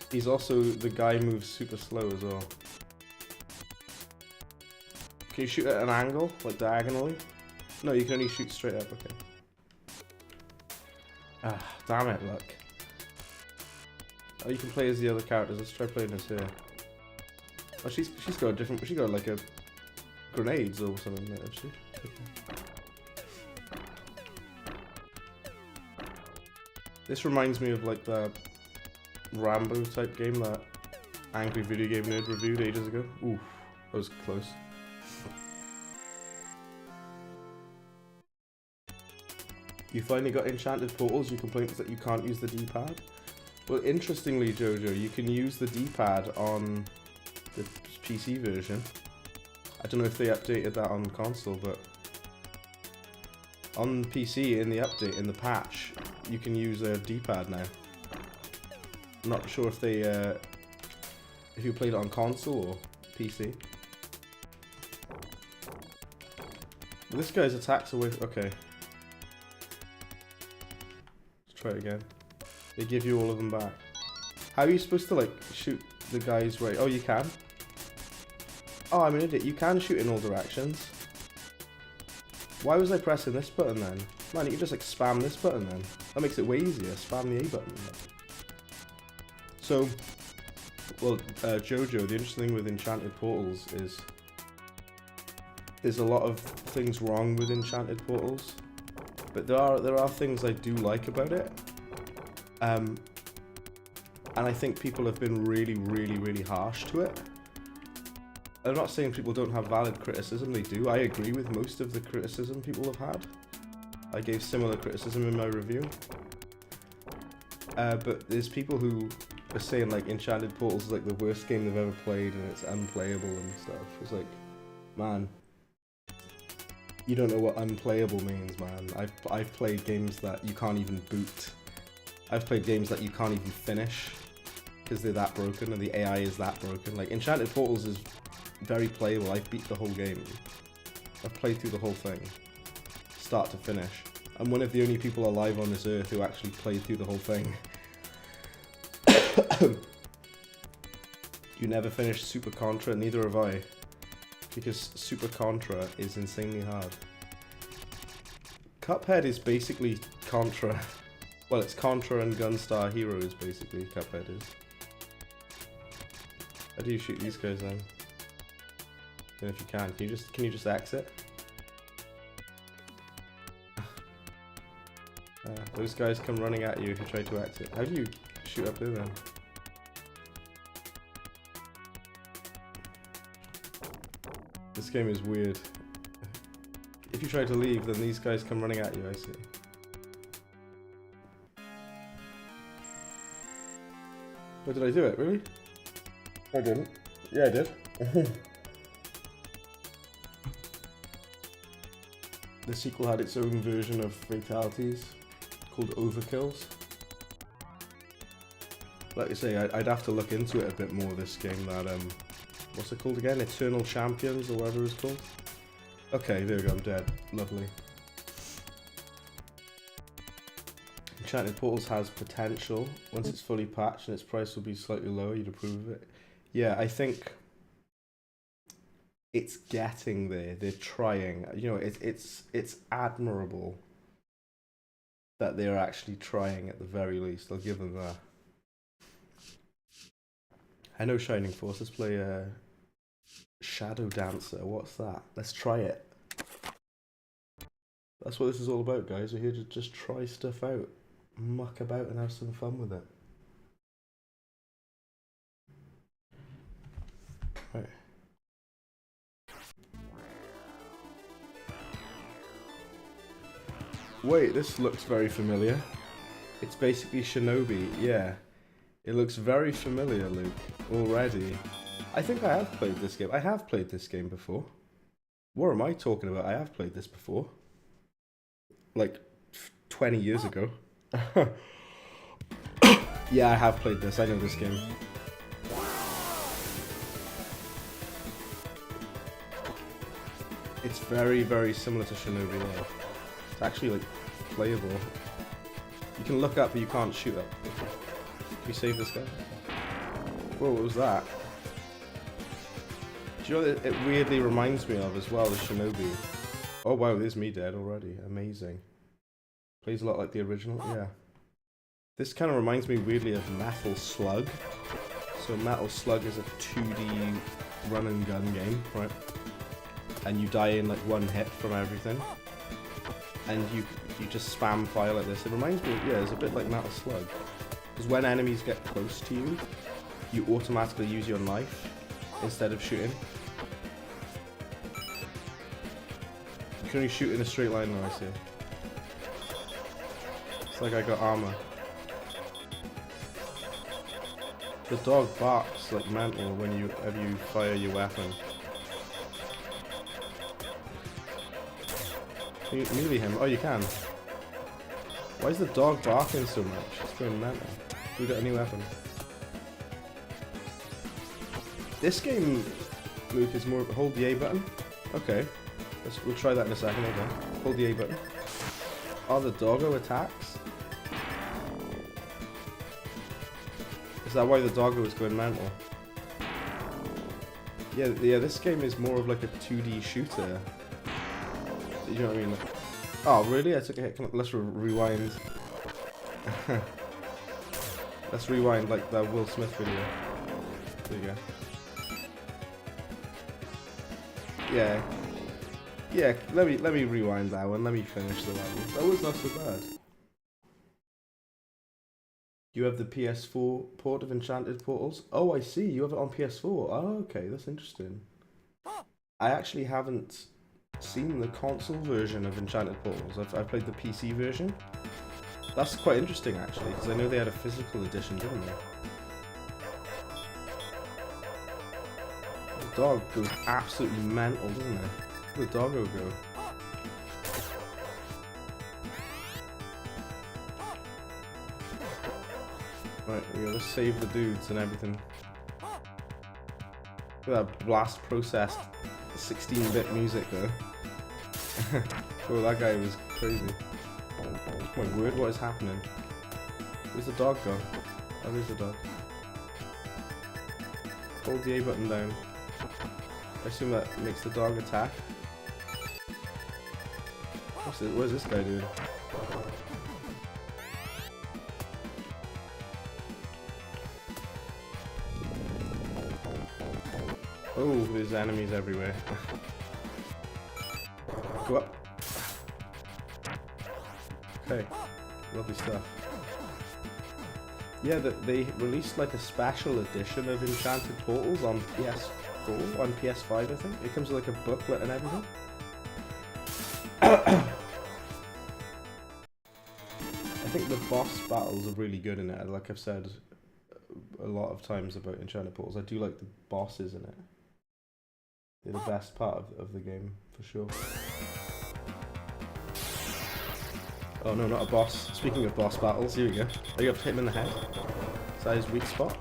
He's also, the guy moves super slow as well. Can you shoot at an angle, like diagonally? No, you can only shoot straight up, okay. Ah, damn it, look. Oh, you can play as the other characters. Let's try playing as her. Oh, she's got a different. She got like a grenades or something. There, she. Okay. This reminds me of like the Rambo type game that Angry Video Game Nerd reviewed ages ago. Oof, that was close. You finally got enchanted portals. Your complaint is that you can't use the D-pad. Well, interestingly, Jojo, you can use the D-pad on the PC version. I don't know if they updated that on console, but on PC in the update, in the patch, you can use a D-pad now. I'm not sure if they, if you played it on console or PC. Well, this guy's attacks away. Okay. Let's try it again. They give you all of them back. How are you supposed to like shoot the guys right? Oh, you can? Oh, I'm an idiot. You can shoot in all directions. Why was I pressing this button then? Man, you can just like spam this button then. That makes it way easier. Spam the A button. So, well, Jojo, the interesting thing with Enchanted Portals is there's a lot of things wrong with Enchanted Portals, but there are things I do like about it. And I think people have been really harsh to it. I'm not saying people don't have valid criticism, they do. I agree with most of the criticism people have had. I gave similar criticism in my review. But there's people who are saying like Enchanted Portals is like the worst game they've ever played and it's unplayable and stuff. It's like, man, you don't know what unplayable means, man. I've played games that you can't even boot. I've played games that you can't even finish because they're that broken and the AI is that broken. Like Enchanted Portals is very playable. I've beat the whole game. I've played through the whole thing, start to finish. I'm one of the only people alive on this earth who actually played through the whole thing. You never finished Super Contra, neither have I. Because Super Contra is insanely hard. Cuphead is basically Contra. Well, it's Contra and Gunstar Heroes, basically, Cuphead is. How do you shoot these guys then? And if you can you just exit? Those guys come running at you if you try to exit. How do you shoot up there then? This game is weird. If you try to leave, then these guys come running at you, I see. Oh, did I do it? Really? I didn't. Yeah, I did. The sequel had its own version of fatalities called overkills. Like I say, I'd have to look into it a bit more, this game, that, what's it called again? Eternal Champions, or whatever it's called? Okay, there we go, I'm dead. Lovely. Enchanted Portals has potential. Once it's fully patched and its price will be slightly lower, you'd approve of it. Yeah, I think it's getting there. They're trying. You know, it's admirable that they're actually trying at the very least. I'll give them that. I know Shining Force. Let's play Shadow Dancer. What's that? Let's try it. That's what this is all about, guys. We're here to just try stuff out, muck about, and have some fun with it. Right. Wait, this looks very familiar. It's basically Shinobi, yeah. It looks very familiar, Luke, already. I think I have played this game. I have played this game before. What am I talking about? I have played this before. Like, 20 years ago. Yeah, I have played this. I know this game. It's very, very similar to Shinobi Live. It's actually, like, playable. You can look up, but you can't shoot up. Can we save this guy? Whoa, what was that? Do you know what it weirdly reminds me of as well, the Shinobi? Oh wow, there's me dead already. Amazing. Plays a lot like the original, yeah. This kind of reminds me weirdly of Metal Slug. So Metal Slug is a 2D run and gun game, right? And you die in like one hit from everything. And you just spam fire like this. It reminds me, yeah, it's a bit like Metal Slug. Because when enemies get close to you, you automatically use your knife instead of shooting. You can only shoot in a straight line now, I see. It's like I got armor. The dog barks like mental whenever you fire your weapon. Can you melee him? Oh, you can. Why is the dog barking so much? It's going mental. We got a new weapon. This game, Luke, is more hold the A button. Okay, we'll try that in a second. Okay, hold the A button. Oh, the doggo attacks. Is that why the doggo was going mental? Yeah, this game is more of like a 2D shooter. You know what I mean? Like, oh, really? I took a hit. Let's rewind. Let's rewind like that Will Smith video. There you go. Yeah. Yeah, let me rewind that one. Let me finish the level. That was not so bad. You have the PS4 port of Enchanted Portals? Oh, I see. You have it on PS4. Oh, okay. That's interesting. I actually haven't seen the console version of Enchanted Portals. I've played the PC version. That's quite interesting, actually, because I know they had a physical edition, didn't they? The dog goes absolutely mental, doesn't it? Where'd the doggo go? Right, we gotta save the dudes and everything. Look at that blast processed 16-bit music though. Oh, that guy was crazy. Oh my word, what is happening? Where's the dog go? Oh, there's the dog. Hold the A button down. I assume that makes the dog attack. What is this guy doing? Oh, there's enemies everywhere. Go up. Okay, lovely stuff. Yeah, they released like a special edition of Enchanted Portals on PS4, on PS5 I think. It comes with like a booklet and everything. I think the boss battles are really good in it. Like I've said a lot of times about Enchanted Portals, I do like the bosses in it. They're the best part of the game, for sure. Oh no, not a boss. Speaking of boss battles, here we go. Oh, you have to hit him in the head? Is that his weak spot?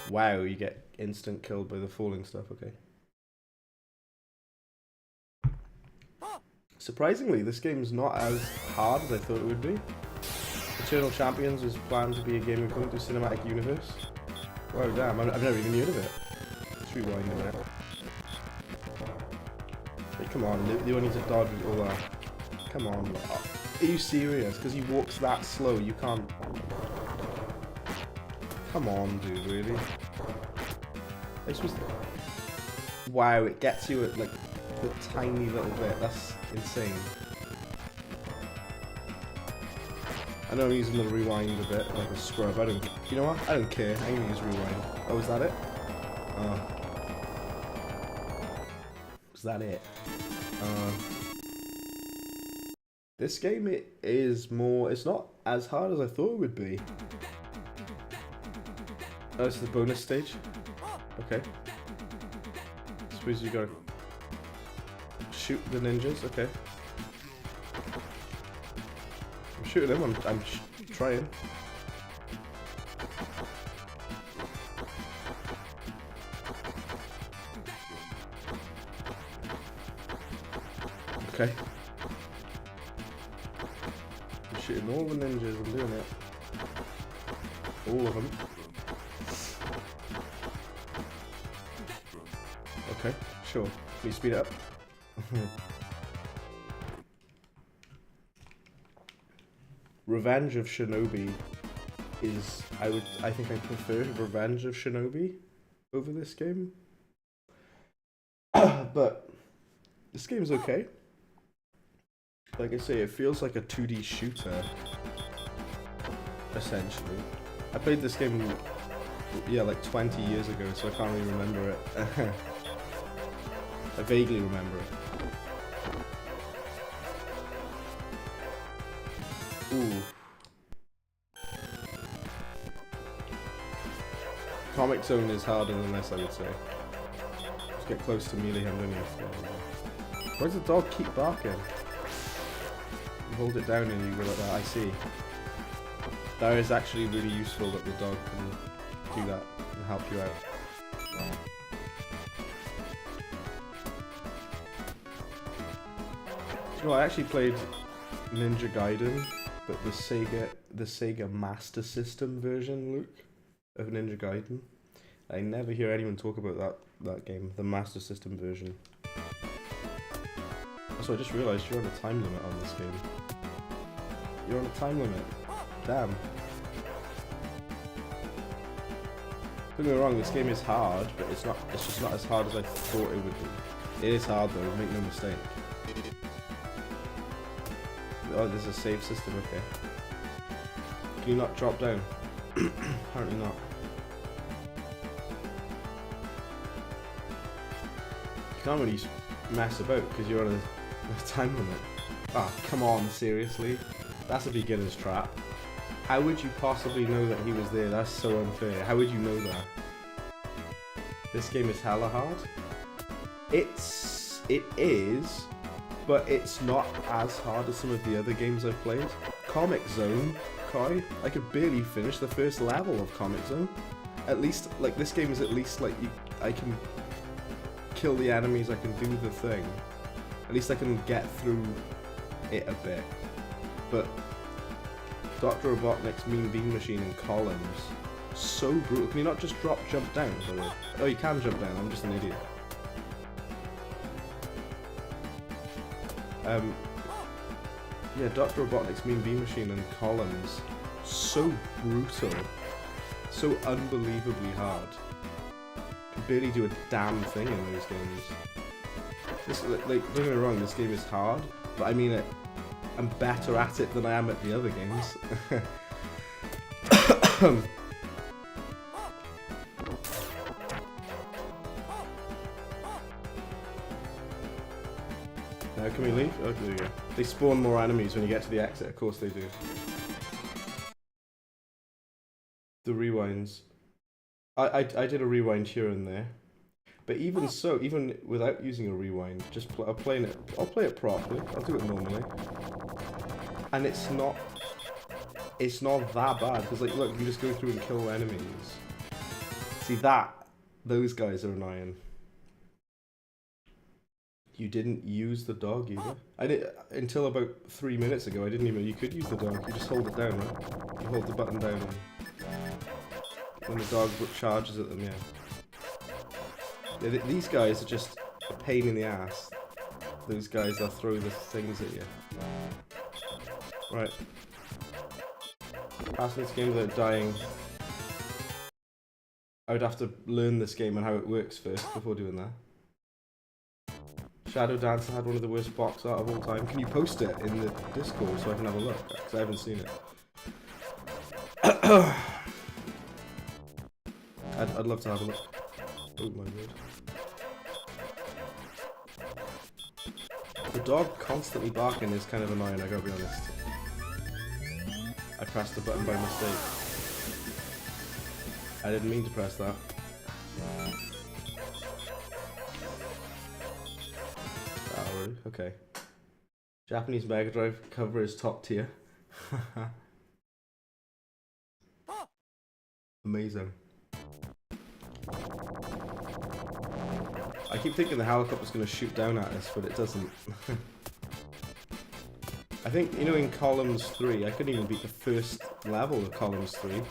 Wow, you get instant killed by the falling stuff, okay. Surprisingly, this game's not as hard as I thought it would be. Eternal Champions was planned to be a game of going to cinematic universe. Wow, damn, I've never even heard of it. Let's rewind a minute. Hey, come on, you don't need to dodge all that. Come on. Oh, are you serious? Because he walks that slow, you can't... Come on, dude, really? This was... Wow, it gets you at, like, the tiny little bit. That's insane. I know I'm using the rewind a bit, like a scrub. You know what? I don't care. I'm gonna use rewind. Oh, is that it? Oh. Is that it? This game, it is more... It's not as hard as I thought it would be. Oh, this is the bonus stage? Okay. Suppose you gotta... shoot the ninjas? Okay. I'm shooting him, I'm trying. Okay. I'm shooting all the ninjas, I'm doing it. All of them. Okay, sure. Can you speed it up? Revenge of Shinobi is... I think I prefer Revenge of Shinobi over this game. But this game's okay. Like I say, it feels like a 2D shooter, essentially. I played this game, yeah, like 20 years ago, so I can't really remember it. I vaguely remember it. Ooh. Comic Zone is harder than this, I would say. Just get close to melee hand, don't you? Why does the dog keep barking? You hold it down and you go like that, I see. That is actually really useful that the dog can do that and help you out. You know, I actually played Ninja Gaiden, but the Sega Master System version, Luke. of Ninja Gaiden. I never hear anyone talk about that game, the Master System version. Also, I just realised you're on a time limit on this game. You're on a time limit. Damn. Don't get me wrong, this game is hard, but it's just not as hard as I thought it would be. It is hard though, make no mistake. Oh, there's a save system, okay. Can you not drop down? Apparently not. You can't really mess about because you're on a time limit. Ah, come on, seriously? That's a beginner's trap. How would you possibly know that he was there? That's so unfair. How would you know that? This game is hella hard. It is, but it's not as hard as some of the other games I've played. Comic Zone, Kai, I could barely finish the first level of Comic Zone. At least, like, this game is at least, like, I can kill the enemies, I can do the thing. At least I can get through it a bit. But Dr. Robotnik's Mean Bean Machine and Columns, so brutal. Can you not just jump down, by the way? Oh, you can jump down, I'm just an idiot. Yeah, Dr. Robotnik's Mean Bean Machine and Columns, so brutal, so unbelievably hard. Can barely do a damn thing in those games. This, like, don't get me wrong, this game is hard, but I mean it. I'm better at it than I am at the other games. Now can we leave? Oh, there we go. They spawn more enemies when you get to the exit, of course they do. The rewinds. I did a rewind here and there. But even so, even without using a rewind, just I'll play it properly. I'll do it normally. And it's not that bad, because like, look, you just go through and kill enemies. See those guys are annoying. You didn't use the dog either. I did until about 3 minutes ago. I didn't even. You could use the dog. You just hold it down, right? You hold the button down when the dog charges at them. Yeah. These guys are just a pain in the ass. Those guys, they'll throw the things at you. Right. Passing this game without dying. I would have to learn this game and how it works first before doing that. Shadow Dancer had one of the worst box art of all time. Can you post it in the Discord so I can have a look? Because I haven't seen it. I'd love to have a look. Oh my word. The dog constantly barking is kind of annoying, I gotta be honest. I pressed the button by mistake. I didn't mean to press that. Okay. Japanese Mega Drive cover is top tier. Amazing. I keep thinking the helicopter's going to shoot down at us, but it doesn't. I think, you know, in Columns 3, I couldn't even beat the first level of Columns 3.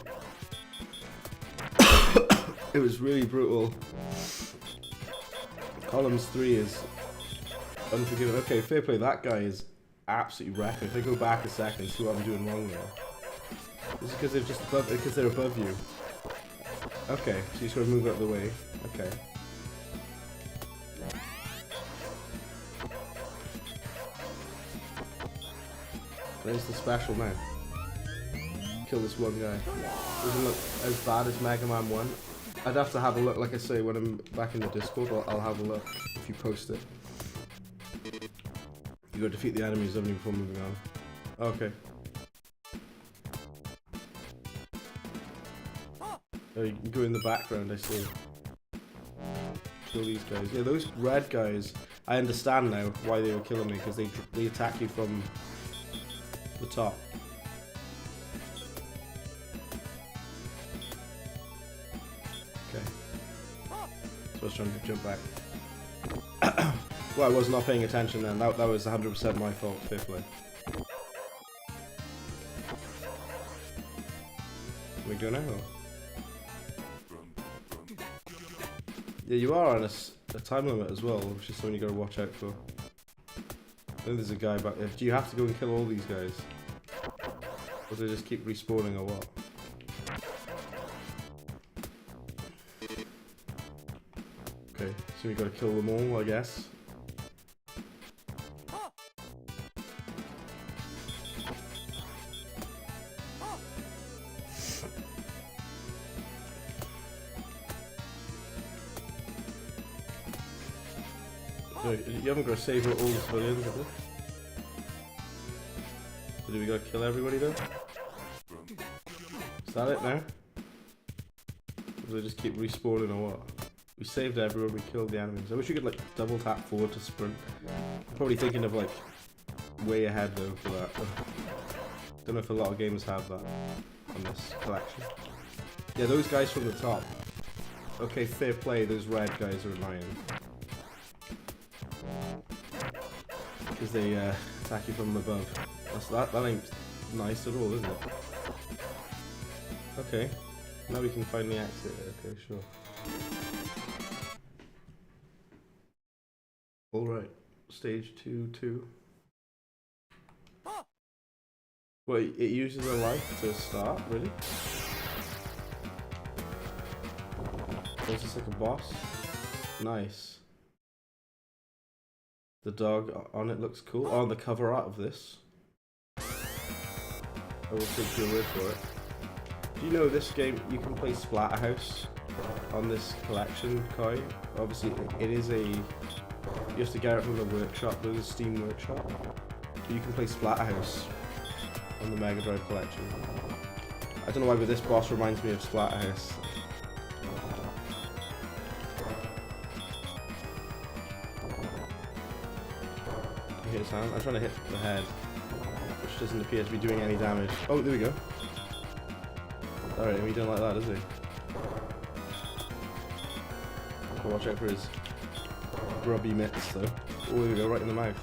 It was really brutal. Columns 3 is unforgiving. Okay, fair play. That guy is absolutely wrecking. If I go back a second and see what I'm doing wrong there. This is because they're just above, because they're above you. Okay, so you just gotta move out of the way. Okay. There's the special now. Kill this one guy. Doesn't look as bad as Mega Man 1. I'd have to have a look, like I say, when I'm back in the Discord, I'll have a look if you post it. You gotta defeat the enemies, haven't you, before moving on. Okay. Oh, you can go in the background, I see. Kill these guys. Yeah, those red guys, I understand now why they were killing me, because they attack you from the top. Okay. So I was trying to jump back. Well, I was not paying attention then. That was 100% my fault. Fair play. Can we go now? Or? Yeah, you are on a time limit as well, which is something you gotta watch out for. I think there's a guy back there. Do you have to go and kill all these guys? Or do they just keep respawning or what? Okay, so we gotta kill them all, I guess. You haven't got to save all the civilians, have you? So do we gotta kill everybody though? Is that it now? Or do they just keep respawning or what? We saved everyone, we killed the enemies. I wish you could like double tap forward to sprint. I'm probably thinking of like way ahead though for that. Don't know if a lot of games have that on this collection. Yeah, those guys from the top. Okay, fair play, those red guys are annoying. Because they attack you from above. That ain't nice at all, is it? Okay, now we can find the exit. Okay, sure. Alright, stage 2. Wait, it uses a life to start, really? Oh, is this like a boss? Nice. The dog on it looks cool. Oh, and the cover art of this. I will take your word for it. Do you know this game, you can play Splatterhouse on this collection, Koi? Obviously, it is a... You have to get it from the workshop, there's a Steam workshop. But you can play Splatterhouse on the Mega Drive collection. I don't know why, but this boss reminds me of Splatterhouse. You hear the sound? I'm trying to hit the head, which doesn't appear to be doing any damage. Oh, there we go. Alright, he don't like that, does he? Okay, watch out for his grubby mitts, though. Oh, there we go, right in the mouth.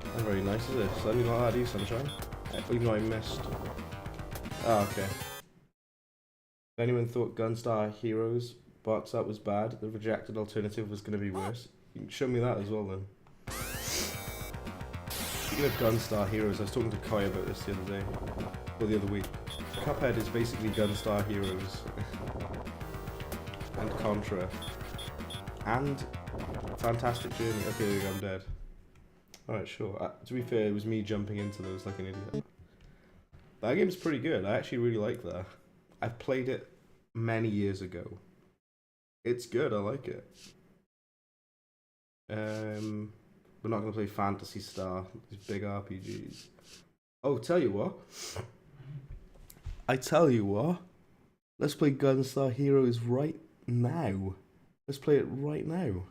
Not very nice, is it? So I didn't like that, do you, Sunshine? Even though I missed. Oh, okay. If anyone thought Gunstar Heroes box art was bad, the rejected alternative was going to be worse. You can show me that as well, then. Speaking of Gunstar Heroes, I was talking to Kai about this the other day, or the other week. Cuphead is basically Gunstar Heroes, and Contra, and Fantastic Journey. Okay, there you go, I'm dead. Alright, sure. To be fair, it was me jumping into those like an idiot. That game's pretty good, I actually really like that. I've played it many years ago. It's good, I like it. We're not going to play Phantasy Star, these big RPGs. Oh, tell you what. I tell you what. Let's play Gunstar Heroes right now. Let's play it right now.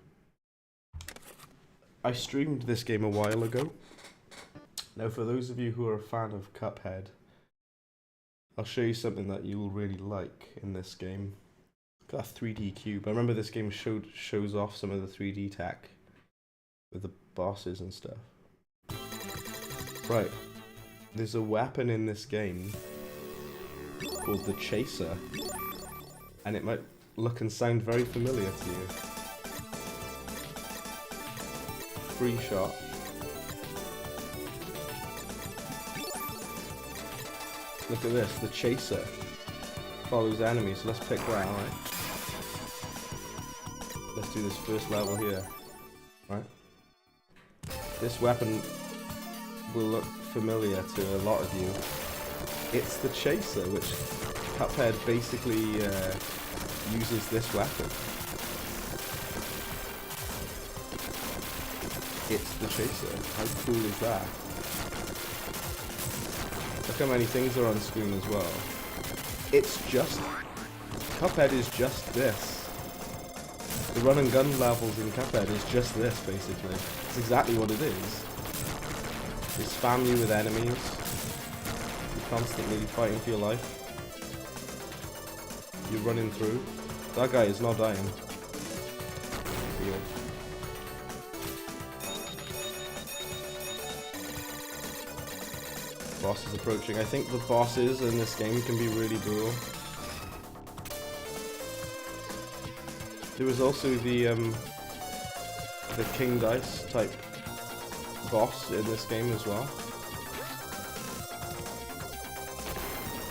I streamed this game a while ago. Now, for those of you who are a fan of Cuphead, I'll show you something that you will really like in this game. It's got a 3D cube. I remember this game shows off some of the 3D tech with the bosses and stuff. Right, there's a weapon in this game called the Chaser, and it might look and sound very familiar to you. Free shot. Look at this, the Chaser follows enemies, so let's pick that, alright? Let's do this first level here, right? This weapon will look familiar to a lot of you. It's the Chaser, which Cuphead basically uses this weapon. It's the Chaser. How cool is that? Look how many things are on screen as well. It's just... Cuphead is just this. The run and gun levels in Cuphead is just this, basically. It's exactly what it is. They spam you with enemies. You're constantly fighting for your life. You're running through. That guy is not dying. Boss is approaching. I think the bosses in this game can be really brutal. There was also the King Dice type boss in this game as well.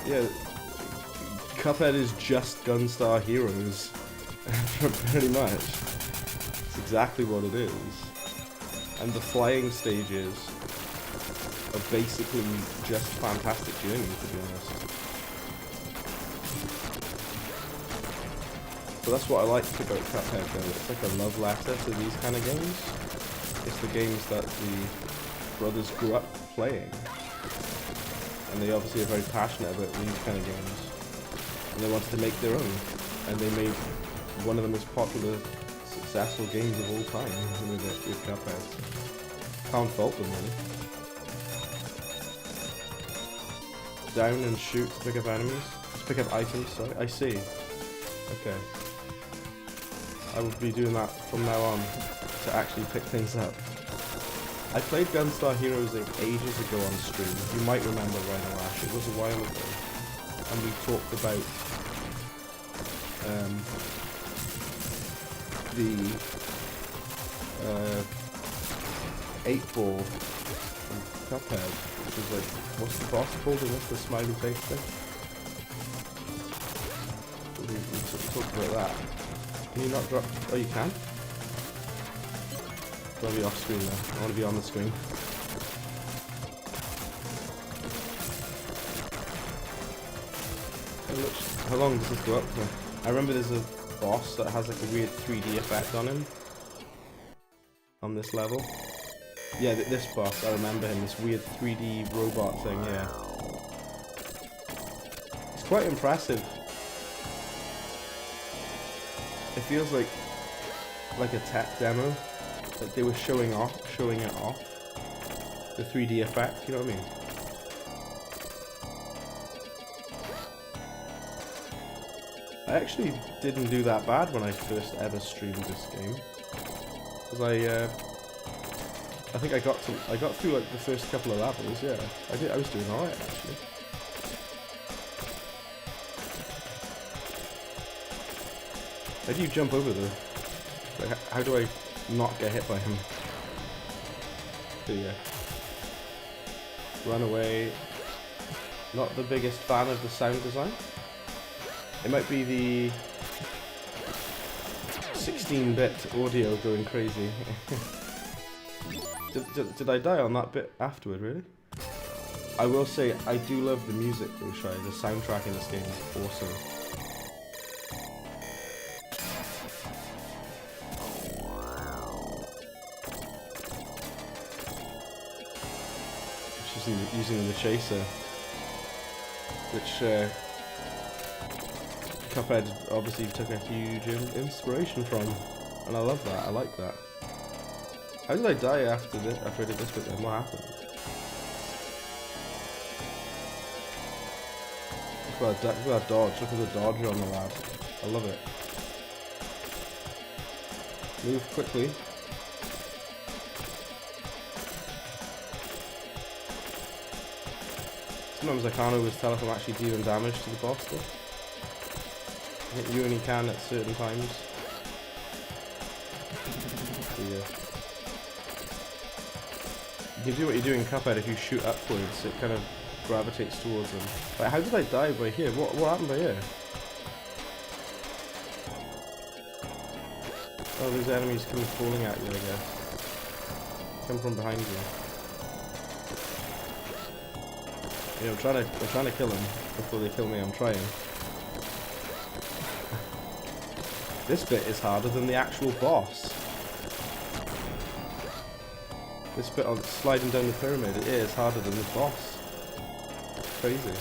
Yeah, Cuphead is just Gunstar Heroes, pretty much. It's exactly what it is. And the flying stages are basically just Fantastic Journey, to be honest. So that's what I like about Cuphead though, it's like a love letter to these kind of games. It's the games that the brothers grew up playing. And they obviously are very passionate about these kind of games. And they wanted to make their own. And they made one of the most popular, successful games of all time with Cuphead. Can't fault them really. Down and shoot to pick up enemies. To pick up items, sorry. I see. Okay. I will be doing that from now on to actually pick things up. I played Gunstar Heroes ages ago on stream. You might remember Rhino Ash. It was a while ago. And we talked about the 8-ball from Cuphead, which was like, what's the boss called and what's the smiley face thing? We talked about that. Can you not drop? Oh, you can? I'll be off screen now. I want to be on the screen. How long does this go up for? I remember there's a boss that has like a weird 3D effect on him. On this level. Yeah, this boss, I remember him, this weird 3D robot thing, yeah. It's quite impressive. It feels like a tech demo. Like they were showing it off. The 3D effect, you know what I mean? I actually didn't do that bad when I first ever streamed this game. Because I think I got through like the first couple of levels, yeah. I was doing alright actually. How do you jump over the... Like, how do I not get hit by him? There you go. Run away. Not the biggest fan of the sound design. It might be the 16-bit audio going crazy. Did I die on that bit afterward, really? I will say, I do love the music though, Shy. The soundtrack in this game is awesome. Using the chaser, which Cuphead obviously took a huge inspiration from, and I love that. I like that. How did I die after this? After I did this bit, then what happened? Look at that dodge. Look at the dodge on the lad. I love it. Move quickly. Sometimes I can't always tell if I'm actually dealing damage to the boss though. I think you only can at certain times. So, yeah. You can do what you do in Cuphead if you shoot upwards, it kind of gravitates towards them. Like, how did I die by here? What happened by here? Oh, there's enemies coming falling at you, I guess. Come from behind you. Yeah, I'm trying to kill them before they kill me. I'm trying. This bit is harder than the actual boss. This bit on sliding down the pyramid, it is harder than the boss. Crazy.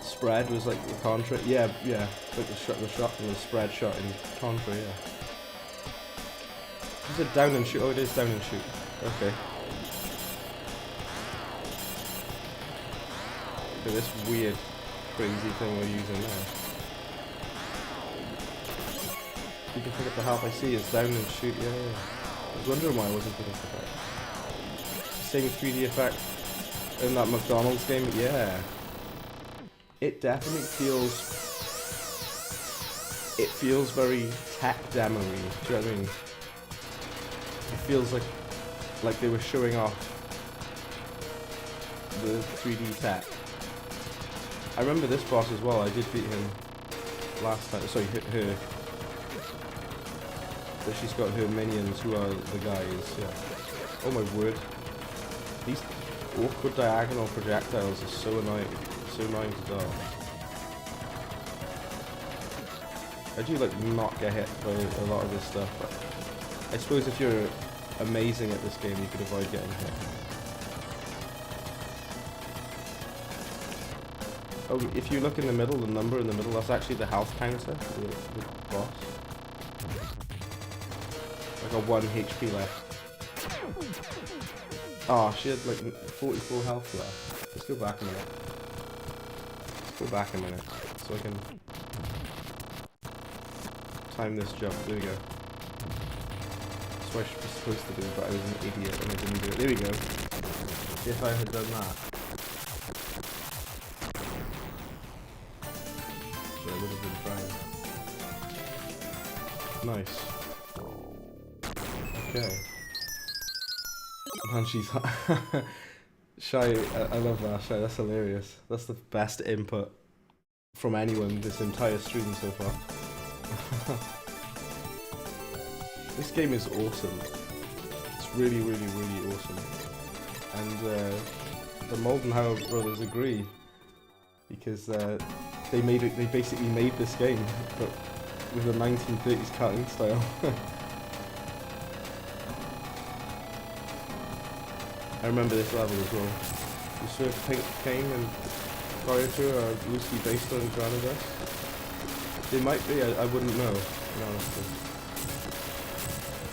Spread was like the Contra. Yeah. Like the shot from the spread shot in Contra. Yeah. Is it down and shoot? Oh, it is down and shoot. Okay. Look at this weird, crazy thing we're using now. You can pick up the health. I see it's down and shoot. Yeah. I was wondering why I wasn't picking up that. Same 3D effect in that McDonald's game. Yeah. It definitely feels it feels very tech demo-y, do you know what I mean? It feels like they were showing off the 3D tech. I remember this boss as well, I did beat him last time, sorry, her. But she's got her minions who are the guys, yeah. Oh my word. These awkward diagonal projectiles are so annoying to dodge. I do like not get hit by a lot of this stuff, but I suppose if you're amazing at this game you could avoid getting hit. Oh, if you look in the middle, the number in the middle, that's actually the health counter, the boss. I got 1 HP left. Oh, she had like 44 health left. Let's go back a minute. Let's go back a minute so I can time this jump. There we go. That's what I was supposed to do, but I was an idiot and I didn't do it. There we go. If I had done that, so I would have been fine. Nice. Okay. Man, she's Shy, I love that, Shy, that's hilarious. That's the best input from anyone this entire stream so far. This game is awesome. It's really, really, really awesome. And the Moldenhauer brothers agree, because they basically made this game, but with a 1930s cartoon style. I remember this level as well. The Surf Pink King and Voyager are loosely based on Granadas. They might be, I wouldn't know, honestly.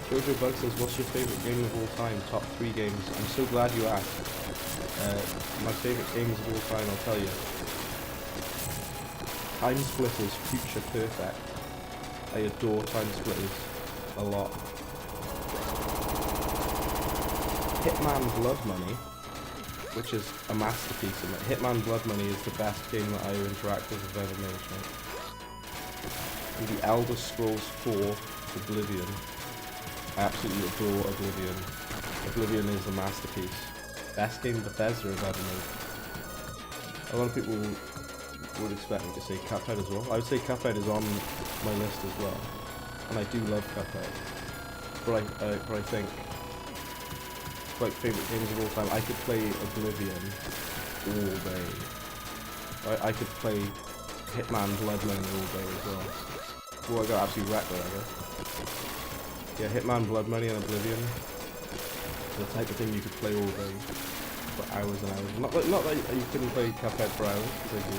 Jojo Bug says, what's your favourite game of all time? Top 3 games. I'm so glad you asked. My favourite games of all time, I'll tell you. Time Splitters, Future Perfect. I adore Time Splitters a lot. Hitman Blood Money, which is a masterpiece. Hitman Blood Money is the best game that IO Interactive have ever made. Right? And The Elder Scrolls 4 Oblivion. I absolutely adore Oblivion. Oblivion is a masterpiece. Best game Bethesda have ever made. A lot of people would expect me to say Cuphead as well. I would say Cuphead is on my list as well. And I do love Cuphead. But I think like favourite games of all time, I could play Oblivion all day. I could play Hitman Blood Money all day as well. Oh, I got absolutely wrecked there, I guess. Yeah, Hitman Blood Money and Oblivion. The type of thing you could play all day for hours and hours. Not that you couldn't play Cuphead for hours, because I do.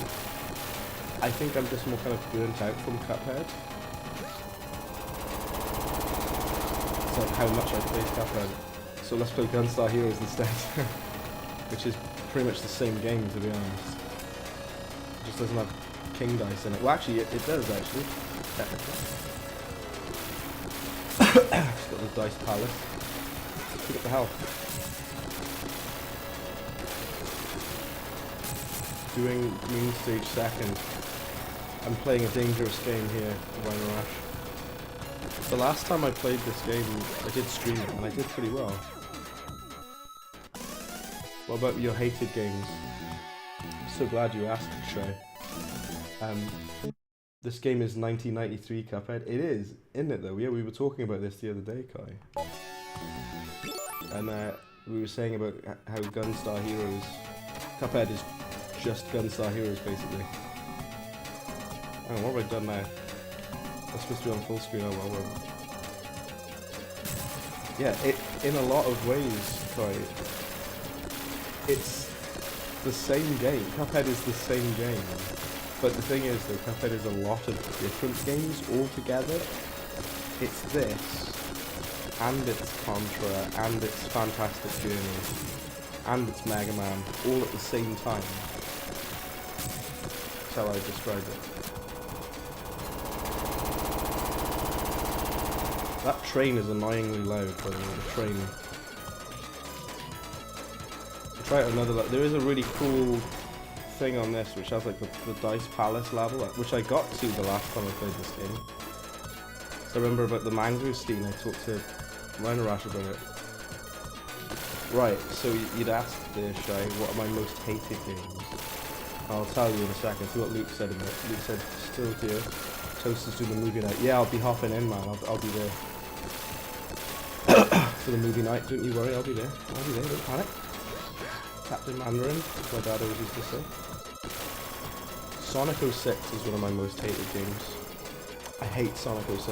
I think I'm just more kind of burnt out from Cuphead. It's like how much I played Cuphead. So let's play Gunstar Heroes instead. Which is pretty much the same game, to be honest. It just doesn't have king dice in it. Well, actually, it does, actually. Technically. It's got the dice palace. Look at the health. Doing Moon Stage second. I'm playing a dangerous game here, Rhino Rash. The last time I played this game, I did stream it, and I did pretty well. What about your hated games? I'm so glad you asked, Trey. This game is 1993 Cuphead. It is, isn't it though? Yeah, we were talking about this the other day, Kai. And we were saying about how Gunstar Heroes... Cuphead is just Gunstar Heroes, basically. Hang on, what have I done now? That's supposed to be on full screen. Oh well, whatever. Yeah, in a lot of ways, Kai, it's the same game. Cuphead is the same game. But the thing is, though, Cuphead is a lot of different games all together. It's this, and it's Contra, and it's Fantastic Journey, and it's Mega Man, all at the same time. That's how I describe it. That train is annoyingly loud, by the way, the train. Try it another, there is a really cool thing on this, which has like the Dice Palace level, which I got to the last time I played this game. So I remember about the mangosteen, I talked to Rash about it. Right, so you'd asked there, Shy, what are my most hated games? I'll tell you in a second. See what Luke said in it. Luke said, still here. Toasters do the movie night. Yeah, I'll be hopping in, man. I'll be there. For the movie night, don't you worry, I'll be there. I'll be there, don't panic. Captain Mandarin, as my dad always used to say. Sonic 06 is one of my most hated games. I hate Sonic 06.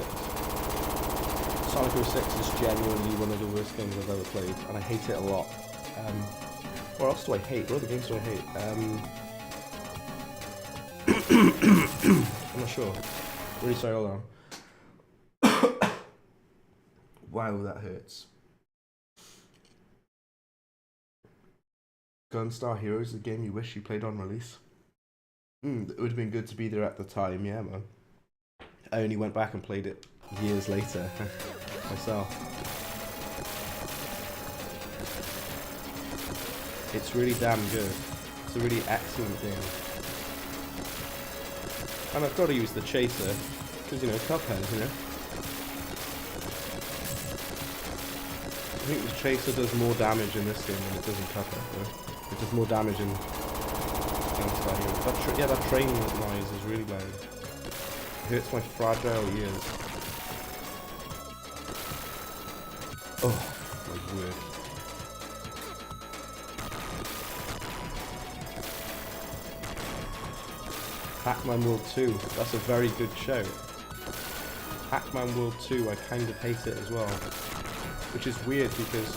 Sonic 06 is genuinely one of the worst games I've ever played, and I hate it a lot. What else do I hate? What other games do I hate? I'm not sure. Really sorry, hold on. Wow, that hurts. Gunstar Heroes is a game you wish you played on release. It would have been good to be there at the time, yeah, man. I only went back and played it years later myself. It's really damn good. It's a really excellent game. And I've got to use the chaser, because, you know, Cuphead, you know. I think the chaser does more damage in this game than it does in Cuphead, you know? It does more damage in Gunstar Heroes. Yeah, that train noise is really loud. It hurts my fragile ears. Oh, my word. Pac-Man World 2, that's a very good show. Pac-Man World 2, I kind of hate it as well. Which is weird because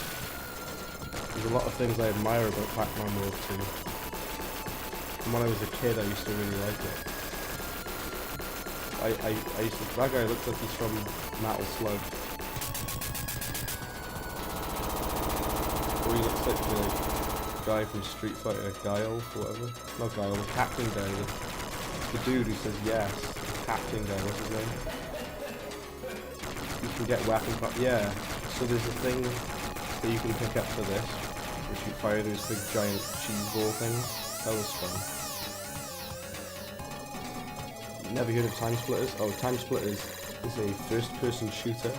there's a lot of things I admire about Pac-Man World 2. And when I was a kid, I used to really like it. I used to, that guy looks like he's from Metal Slug. Or he looks like the guy from Street Fighter, Guile, or whatever. Not Guile, the Captain guy. The dude who says yes. The Captain guy, what's his name? You can get weapon pop. Yeah. So there's a thing that you can pick up for this, which you fire those big giant cheese ball things. That was fun. Never heard of Time Splitters? Oh, Time Splitters is a first-person shooter,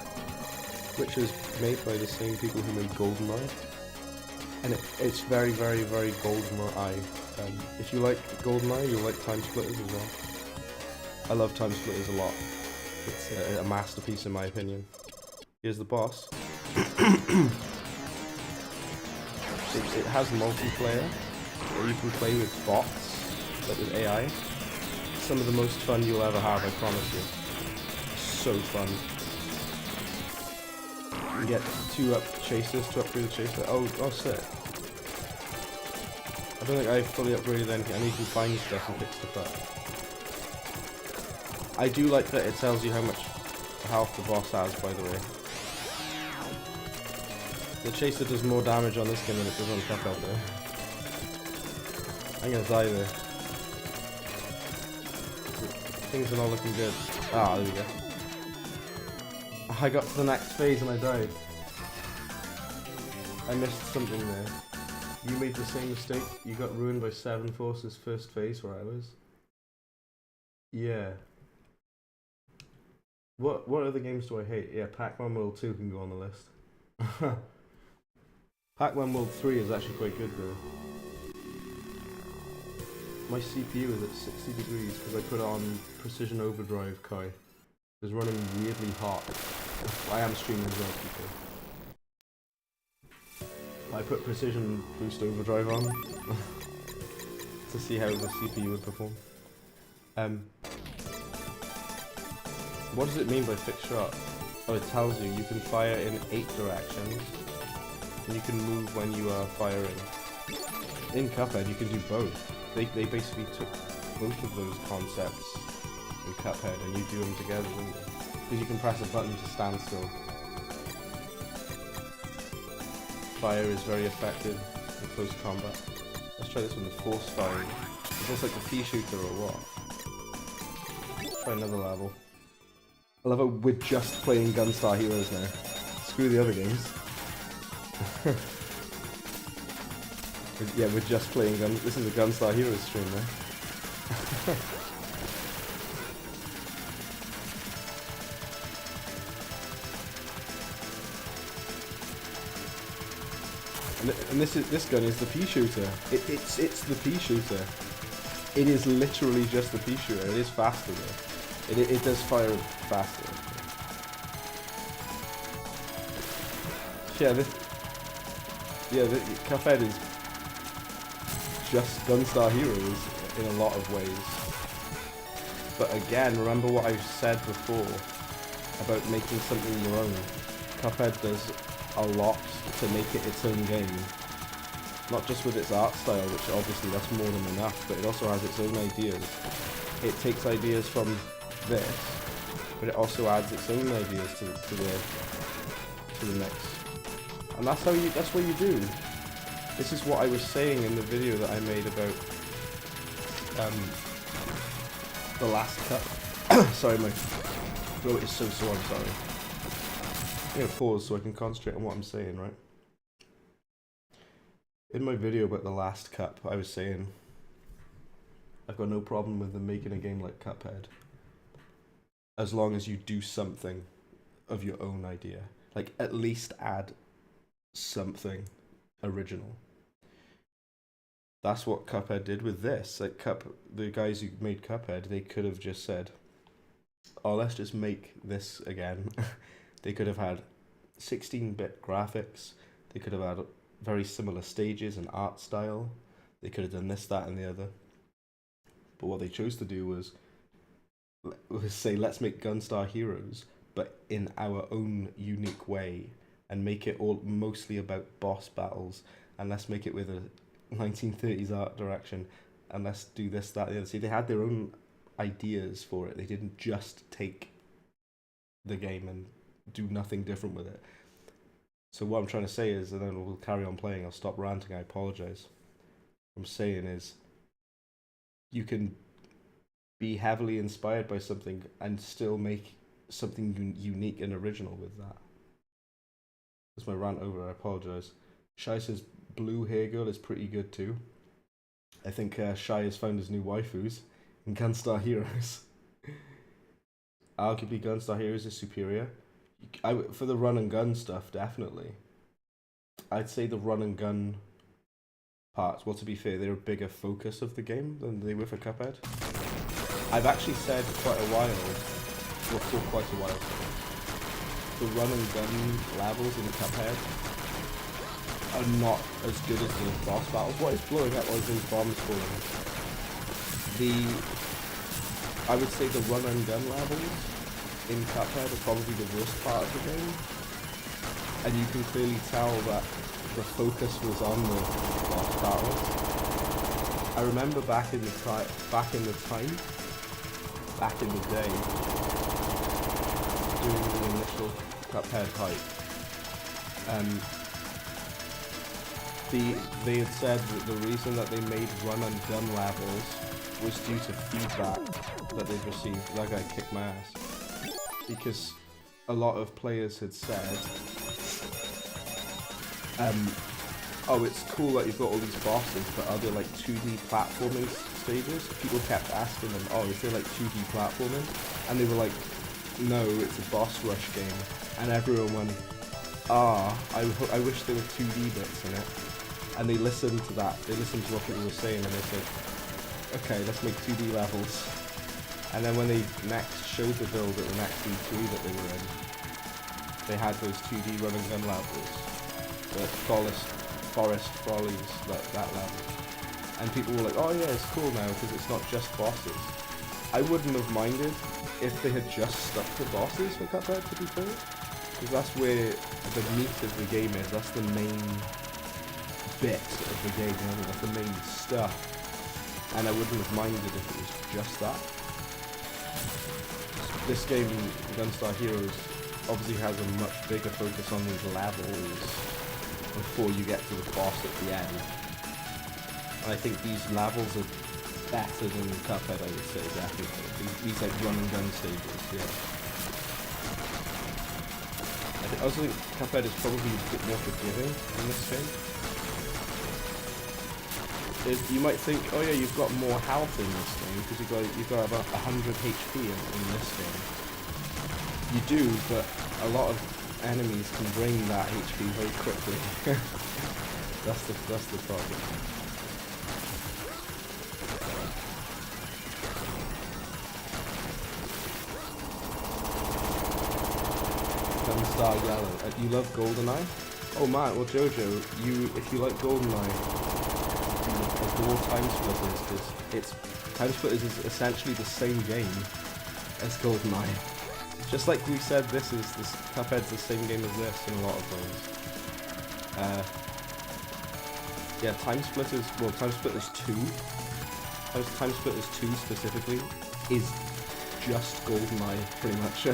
which is made by the same people who made GoldenEye. And it's very, very, very GoldenEye. If you like GoldenEye, you'll like Time Splitters as well. I love Time Splitters a lot. It's a masterpiece in my opinion. Here's the boss. It has multiplayer, where you can play with bots, like with AI. Some of the most fun you'll ever have, I promise you. So fun. You can get 2 chasers to upgrade the chaser. Oh, sick. I don't think I've fully upgraded anything. I need to find stuff and pick stuff up. I do like that it tells you how much health the boss has, by the way. The chaser does more damage on this game than it does on Cuphead though. I'm gonna die there. Things are not looking good. Ah, there we go. I got to the next phase and I died. I missed something there. You made the same mistake. You got ruined by 7 Forces first phase where I was. Yeah. What other games do I hate? Yeah, Pac-Man World 2 can go on the list. Pac-Man World 3 is actually quite good though. My CPU is at 60 degrees because I put on Precision Overdrive, Kai. It's running weirdly hot. I am streaming as well, people. I put Precision Boost Overdrive on to see how the CPU would perform. What does it mean by fixed shot? Oh, it tells you can fire in 8 directions. And you can move when you are firing. In Cuphead, you can do both. They basically took both of those concepts in Cuphead and you do them together, don't you? Because you can press a button to stand still. Fire is very effective in close combat. Let's try this one, the force firing. Is this like the pea shooter or what? Let's try another level. I love how we're just playing Gunstar Heroes now. Screw the other games. Yeah, we're just playing Gun. This is a Gunstar Heroes stream, man. And this gun is the pea shooter. It's the pea shooter. It is literally just the pea shooter. It is faster though. It does fire faster. Yeah, Cuphead is just Gunstar Heroes in a lot of ways. But again, remember what I've said before about making something your own. Cuphead does a lot to make it its own game. Not just with its art style, which obviously that's more than enough, but it also has its own ideas. It takes ideas from this, but it also adds its own ideas to the mix. And that's what you do. This is what I was saying in the video that I made about the last cut. Sorry, my throat is so sore, I'm sorry. I'm gonna pause so I can concentrate on what I'm saying, right? In my video about the last cup, I was saying I've got no problem with them making a game like Cuphead, as long as you do something of your own idea. Like, at least add something original. That's what Cuphead did with this. Like, the guys who made Cuphead, they could have just said, oh, let's just make this again. They could have had 16-bit graphics. They could have had very similar stages and art style. They could have done this, that, and the other. But what they chose to do was say, let's make Gunstar Heroes, but in our own unique way, and make it all mostly about boss battles, and let's make it with a 1930s art direction, and let's do this, that, the other. See, they had their own ideas for it. They didn't just take the game and do nothing different with it. So what I'm trying to say is, and then we'll carry on playing, I'll stop ranting, I apologize. What I'm saying is, you can be heavily inspired by something and still make something unique and original with that. That's my rant over, I apologize. Shai says Blue Hair Girl is pretty good too. I think Shai has found his new waifus in Gunstar Heroes. Arguably Gunstar Heroes is superior. For the run and gun stuff, definitely. I'd say the run and gun parts, well, to be fair, they're a bigger focus of the game than they were for Cuphead. I've actually said for quite a while, the run and gun levels in Cuphead are not as good as the boss battles. What is blowing up was those bombs falling. I would say the run and gun levels in Cuphead are probably the worst part of the game, and you can clearly tell that the focus was on the boss battles. I remember back in the day, doing the initial Cuphead hype, they had said that the reason that they made run and gun levels was due to feedback that they'd received. That guy kicked my ass. Because a lot of players had said, oh, it's cool that you've got all these bosses, but are there like 2D platforming stages? People kept asking them, oh, is there like 2D platforming? And they were like, no, it's a boss rush game. And everyone went, I wish there were 2D bits in it. And they listened to that, they listened to what people were saying, and they said, okay, let's make 2D levels. And then when they next showed the build at the next E3 that they were in, they had those 2D run and gun levels, the forest follies, that level. And people were like, oh yeah, it's cool now because it's not just bosses. I wouldn't have minded if they had just stuck to bosses for Cuphead, to be fair, because that's where the meat of the game is. That's the main bit of the game, you know? That's the main stuff. And I wouldn't have minded if it was just that. This game, Gunstar Heroes, obviously has a much bigger focus on these levels before you get to the boss at the end. And I think these levels are better than Cuphead, I would say, definitely. These like run and gun stages, yeah. I think also Cuphead is probably a bit more forgiving in this game. you might think, oh yeah, you've got more health in this game because you've got about 100 HP in this game. You do, but a lot of enemies can drain that HP very quickly. that's the problem. Gunstar Yellow. You love GoldenEye? Oh man, well Jojo, if you like GoldenEye, you adore Time Splitters because Time Splitters is essentially the same game as GoldenEye. Just like we said, this Cuphead's the same game as this in a lot of ways. Yeah, Time Splitters 2, Time Splitters 2 specifically, is just GoldenEye, pretty much.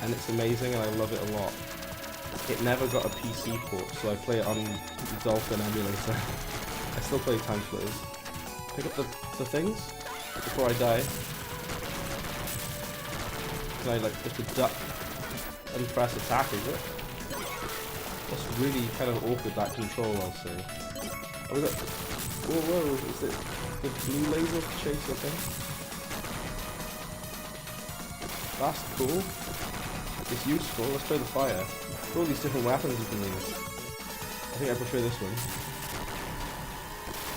And it's amazing and I love it a lot. It never got a PC port, so I play it on Dolphin emulator. I still play Time Splitters. Pick up the things before I die. Can I like just a duck and press attack, is it? That's really kind of awkward, that control, I'll say. Oh, we got... Whoa, is it the blue laser chaser thing? That's cool. It's useful. Let's try the fire. All these different weapons you can use. I think I prefer this one.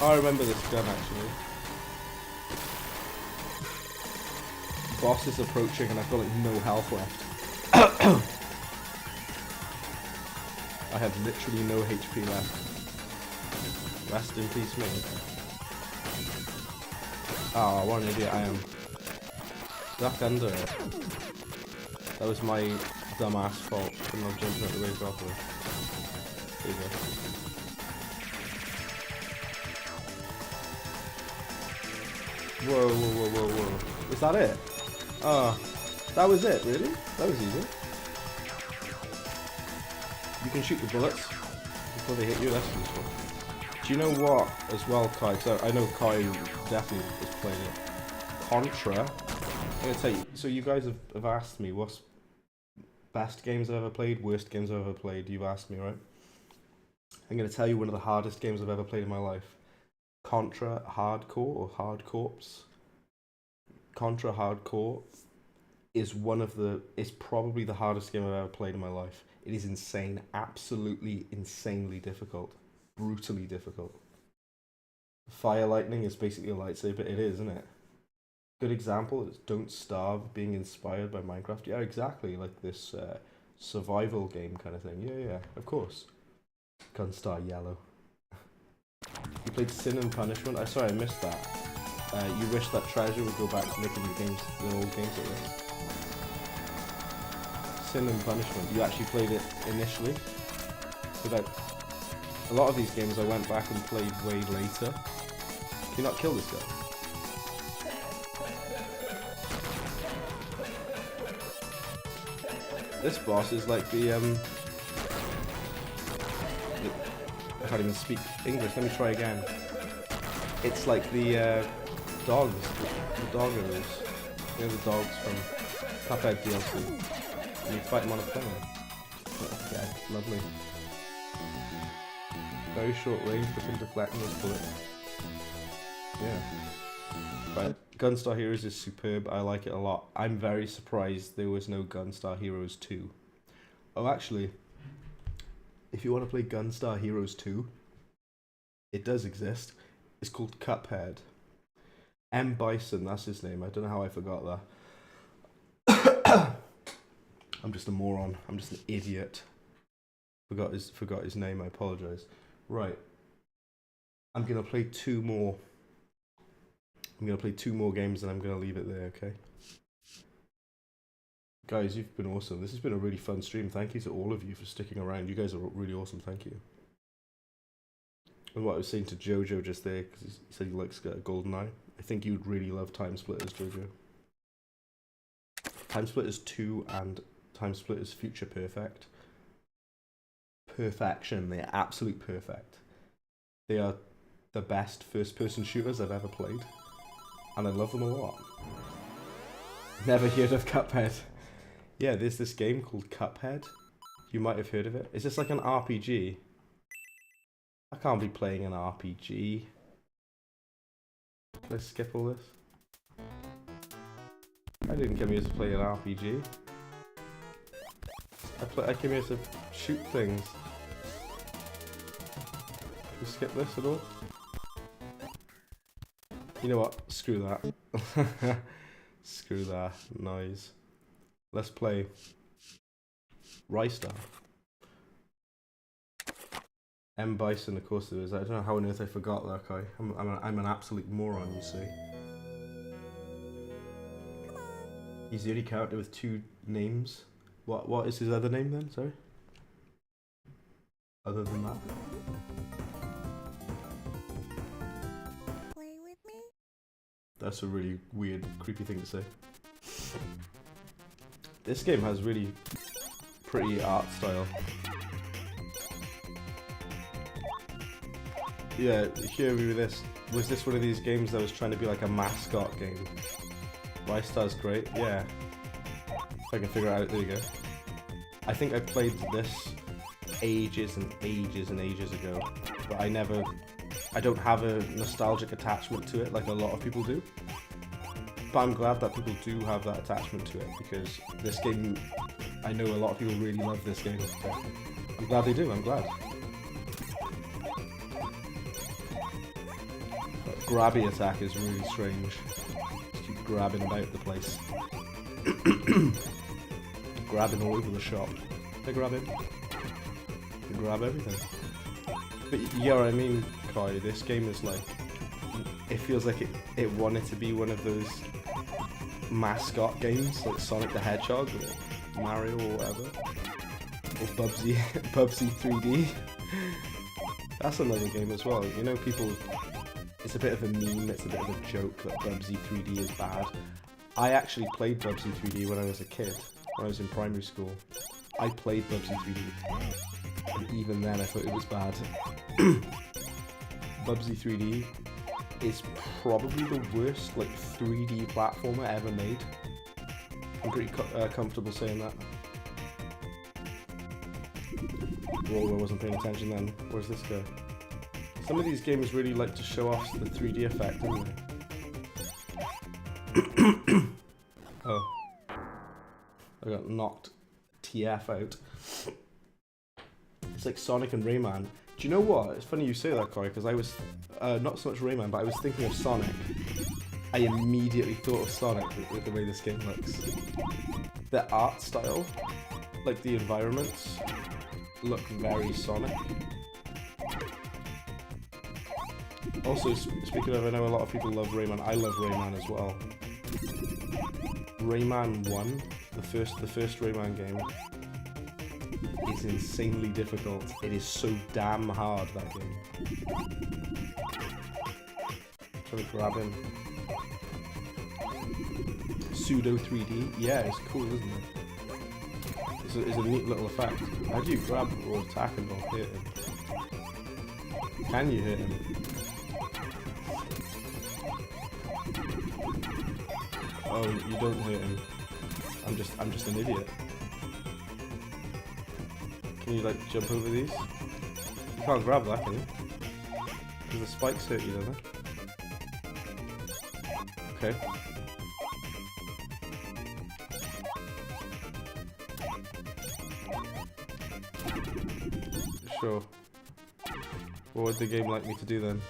Oh, I remember this gun actually. Boss is approaching and I've got like no health left. I have literally no HP left. Rest in peace, me. Oh, what an idiot I am. Duck under it. That was my dumbass fault for not jumping out the way properly. There you go. Whoa. Is that it? Ah, that was it, really? That was easy. You can shoot the bullets before they hit you, that's useful. Do you know what, as well, Kai? So I know Kai definitely has played it. Contra. I'm gonna tell you, so you guys have asked me what's best games I've ever played, worst games I've ever played. You've asked me, right? I'm gonna tell you one of the hardest games I've ever played in my life. Contra Hardcore or Hard Corps. Contra Hardcore is probably the hardest game I've ever played in my life. It is insane, absolutely insanely difficult, brutally difficult. Fire lightning is basically a lightsaber. It is, isn't it? Good example is Don't Starve, being inspired by Minecraft. Yeah, exactly, like this survival game kind of thing. Yeah, of course. Gunstar Yellow. You played Sin and Punishment? I'm sorry, I missed that. You wish that Treasure would go back to making the old games like this. Sin and Punishment. You actually played it initially? Without a lot of these games I went back and played way later. Can you not kill this guy? This boss is like the I can't even speak English, let me try again. It's like the dogs, the doggos. You know, the dogs from Cuphead DLC. And you fight them on a plane. Yeah, lovely. Very short range, but can deflect those bullets. Yeah. Right. Gunstar Heroes is superb. I like it a lot. I'm very surprised there was no Gunstar Heroes 2. Oh, actually, if you want to play Gunstar Heroes 2, it does exist. It's called Cuphead. M. Bison, that's his name. I don't know how I forgot that. I'm just a moron. I'm just an idiot. Forgot his name. I apologize. Right. I'm gonna play two more. I'm gonna play two more games and I'm gonna leave it there. Okay. Guys, you've been awesome. This has been a really fun stream. Thank you to all of you for sticking around. You guys are really awesome. Thank you. And what I was saying to Jojo just there, because he said he likes GoldenEye. I think you'd really love Time Splitters, Jojo. Time Splitters 2 and Time Splitters Future Perfect. Perfection. They are absolute perfect. They are the best first-person shooters I've ever played. And I love them a lot. Never heard of Cuphead. Yeah, there's this game called Cuphead. You might have heard of it. Is this like an RPG? I can't be playing an RPG. Should I skip all this? I didn't come here to play an RPG. I came here to shoot things. You skip this at all? You know what? Screw that. Screw that noise. Let's play Rystar. M. Bison, of course there is. I don't know how on earth I forgot that guy. I'm an absolute moron, you see. He's the only character with 2 names. What is his other name then? Sorry. Other than that. Play with me? That's a really weird, creepy thing to say. This game has really pretty art style. Yeah, hear me with this. Was this one of these games that was trying to be like a mascot game? Rystar's great, yeah. If I can figure it out, there you go. I think I played this ages and ages and ages ago, but I don't have a nostalgic attachment to it like a lot of people do. But I'm glad that people do have that attachment to it, because this game, I know a lot of people really love this game. I'm glad they do, I'm glad. But grabby attack is really strange. Just keep grabbing about the place. Grabbing all over the shop. They grab it. They grab everything. But yeah, I mean, Kai, this game is like, it feels like it wanted to be one of those mascot games like Sonic the Hedgehog or Mario or whatever, or Bubsy 3D. That's another game as well. You know, people, it's a bit of a meme, it's a bit of a joke that Bubsy 3D is bad. I actually played Bubsy 3D when I was a kid, when I was in primary school. I played Bubsy 3D, and even then I thought it was bad. Bubsy 3D is probably the worst like 3D platformer ever made. I'm pretty comfortable saying that. Whoa, I wasn't paying attention then. Where's this go? Some of these games really like to show off the 3D effect, don't they? Oh. I got knocked TF out. It's like Sonic and Rayman. Do you know what? It's funny you say that, Corey, because I was, not so much Rayman, but I was thinking of Sonic. I immediately thought of Sonic with the way this game looks. The art style, like the environments, look very Sonic. Also, speaking of, I know a lot of people love Rayman. I love Rayman as well. Rayman 1, the first Rayman game, is insanely difficult. It is so damn hard, that game. Trying to grab him. Pseudo 3D. Yeah, it's cool, isn't it? It's a neat little effect. How do you grab or attack and not hit him? Can you hit him? Oh, you don't hit him. I'm just an idiot. Can you like jump over these? You can't grab that, can you? Because the spikes hurt you, don't they? Okay. Sure. What would the game like me to do then?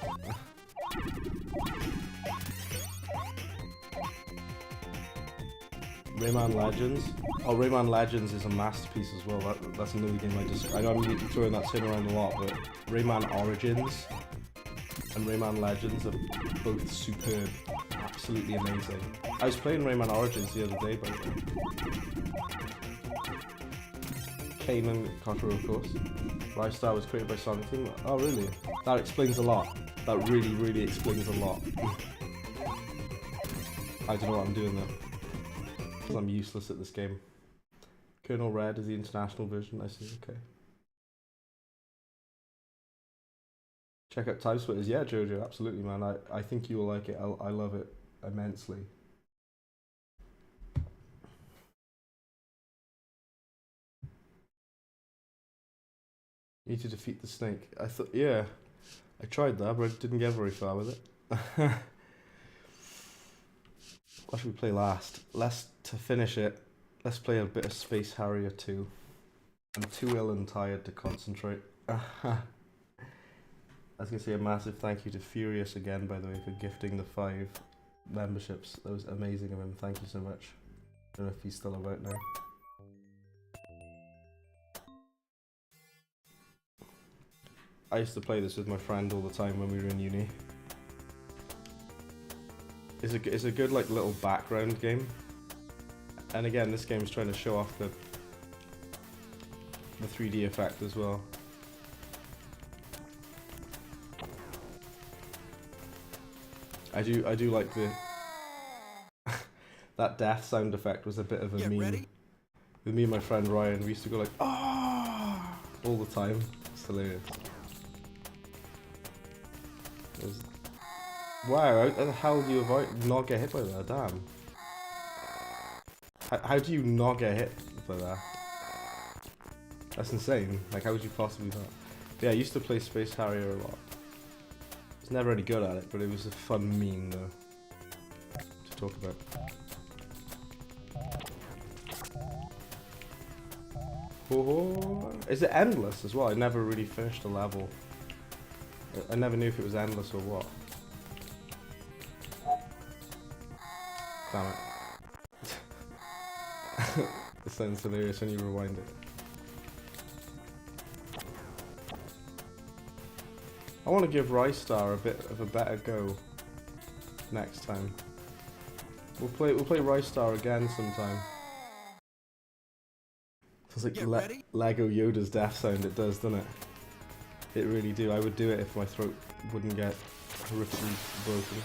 Rayman Legends. Oh, Rayman Legends is a masterpiece as well. That's another game I know I'm throwing that term around a lot, but Rayman Origins and Rayman Legends are both superb. Absolutely amazing. I was playing Rayman Origins the other day, by the way. Kanan Kotter, of course. Rystar was created by Sonic Team. Oh, really? That explains a lot. That really, really explains a lot. I don't know what I'm doing though. I'm useless at this game. Colonel Red is the international version, I see, okay. Check out Time Splitters. Yeah, Jojo, absolutely, man. I think you will like it. I love it immensely. You need to defeat the snake. I thought, yeah. I tried that, but I didn't get very far with it. What should we play last? To finish it, let's play a bit of Space Harrier 2. I'm too ill and tired to concentrate. I was going to say a massive thank you to Furious again, by the way, for gifting the 5 memberships. That was amazing of him. Thank you so much. I don't know if he's still about now. I used to play this with my friend all the time when we were in uni. It's a good like little background game. And again, this game is trying to show off the 3D effect as well. I do like the that death sound effect was a bit of a meme. Ready? With me and my friend Ryan, we used to go like ah all the time. It's hilarious. Wow, how the hell do you not get hit by that? Damn. How do you not get hit by that? That's insane. Like, how would you possibly not? Yeah, I used to play Space Harrier a lot. I was never really good at it, but it was a fun meme though to talk about. Oh, is it endless as well? I never really finished a level. I never knew if it was endless or what. Damn it. It sounds hilarious when you rewind it. I want to give Rystar a bit of a better go next time. We'll play Rystar again sometime. It's like Lego Yoda's death sound. It does, doesn't it? It really do. I would do it if my throat wouldn't get horrifically broken.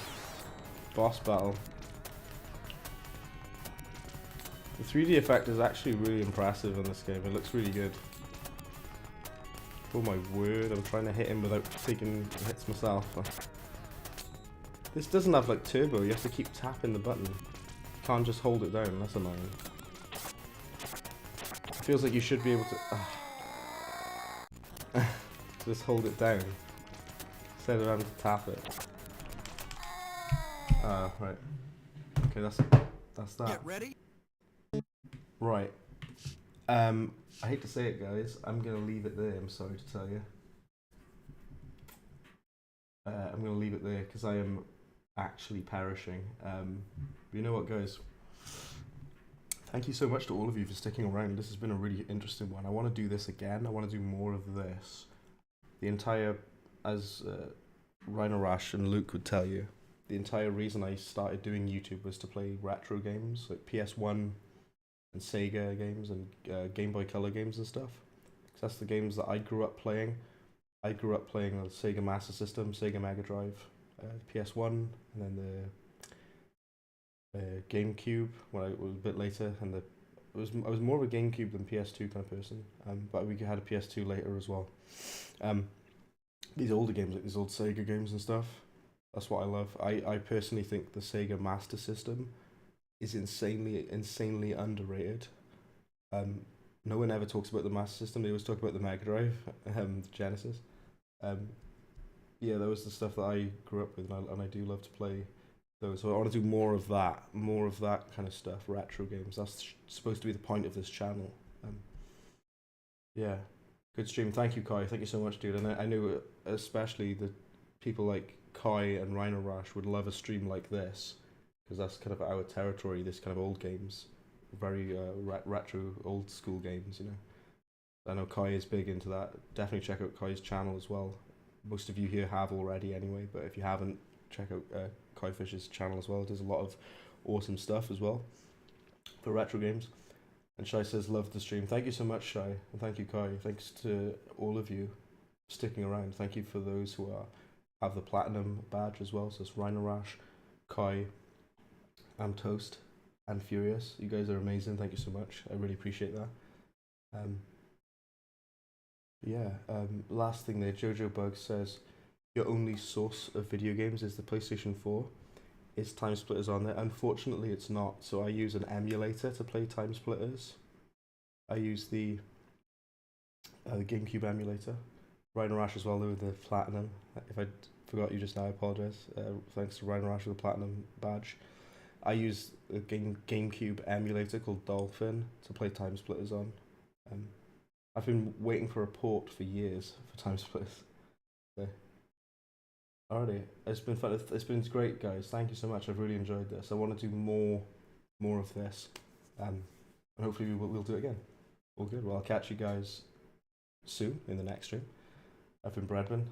Boss battle. The 3D effect is actually really impressive in this game. It looks really good. Oh my word, I'm trying to hit him without taking hits myself. This doesn't have like turbo, you have to keep tapping the button. You can't just hold it down, that's annoying. It feels like you should be able to just hold it down instead of having to tap it. Ah, right. Okay, that's that. Get ready? Right. I hate to say it, guys. I'm gonna leave it there. I'm sorry to tell you. I'm gonna leave it there because I am actually perishing. But you know what, guys? Thank you so much to all of you for sticking around. This has been a really interesting one. I want to do this again. I want to do more of this. The entire, as Rhino Rash and Luke would tell you, the entire reason I started doing YouTube was to play retro games like PS1 and Sega games and Game Boy Color games and stuff. Because that's the games that I grew up playing. I grew up playing the Sega Master System, Sega Mega Drive, PS1, and then the GameCube when I was a bit later. And I was more of a GameCube than PS2 kind of person. But we had a PS2 later as well. These older games, like these old Sega games and stuff, that's what I love. I personally think the Sega Master System is insanely underrated. No one ever talks about the Master System. They always talk about the Mega Drive, the Genesis. Yeah, that was the stuff that I grew up with, and I do love to play those. So I want to do more of that kind of stuff, retro games. That's supposed to be the point of this channel. Yeah, good stream. Thank you, Kai. Thank you so much, dude. And I knew especially the people like Kai and Rhino Rash would love a stream like this, because that's kind of our territory, this kind of old games. Very retro, old school games, you know. I know Kai is big into that. Definitely check out Kai's channel as well. Most of you here have already anyway, but if you haven't, check out Kai Fish's channel as well. There's a lot of awesome stuff as well for retro games. And Shai says, love the stream. Thank you so much, Shai. And thank you, Kai. Thanks to all of you sticking around. Thank you for those who have the platinum badge as well. So it's Rhino Rash, Kai, I'm Toast, and Furious. You guys are amazing. Thank you so much. I really appreciate that. Last thing there, Jojo Bug says, your only source of video games is the PlayStation 4. Is Time Splitters on there? Unfortunately, it's not. So I use an emulator to play Time Splitters. I use the GameCube emulator Ryan Rash as well with the platinum. If I forgot you just now, I apologise. Thanks to Ryan Rash with the platinum badge. I use a GameCube emulator called Dolphin to play Time Splitters on. I've been waiting for a port for years for Time Splitters. So, alrighty, it's been fun. It's been great, guys. Thank you so much. I've really enjoyed this. I want to do more of this, and hopefully we'll do it again. All good. Well, I'll catch you guys soon in the next stream. I've been Bradman.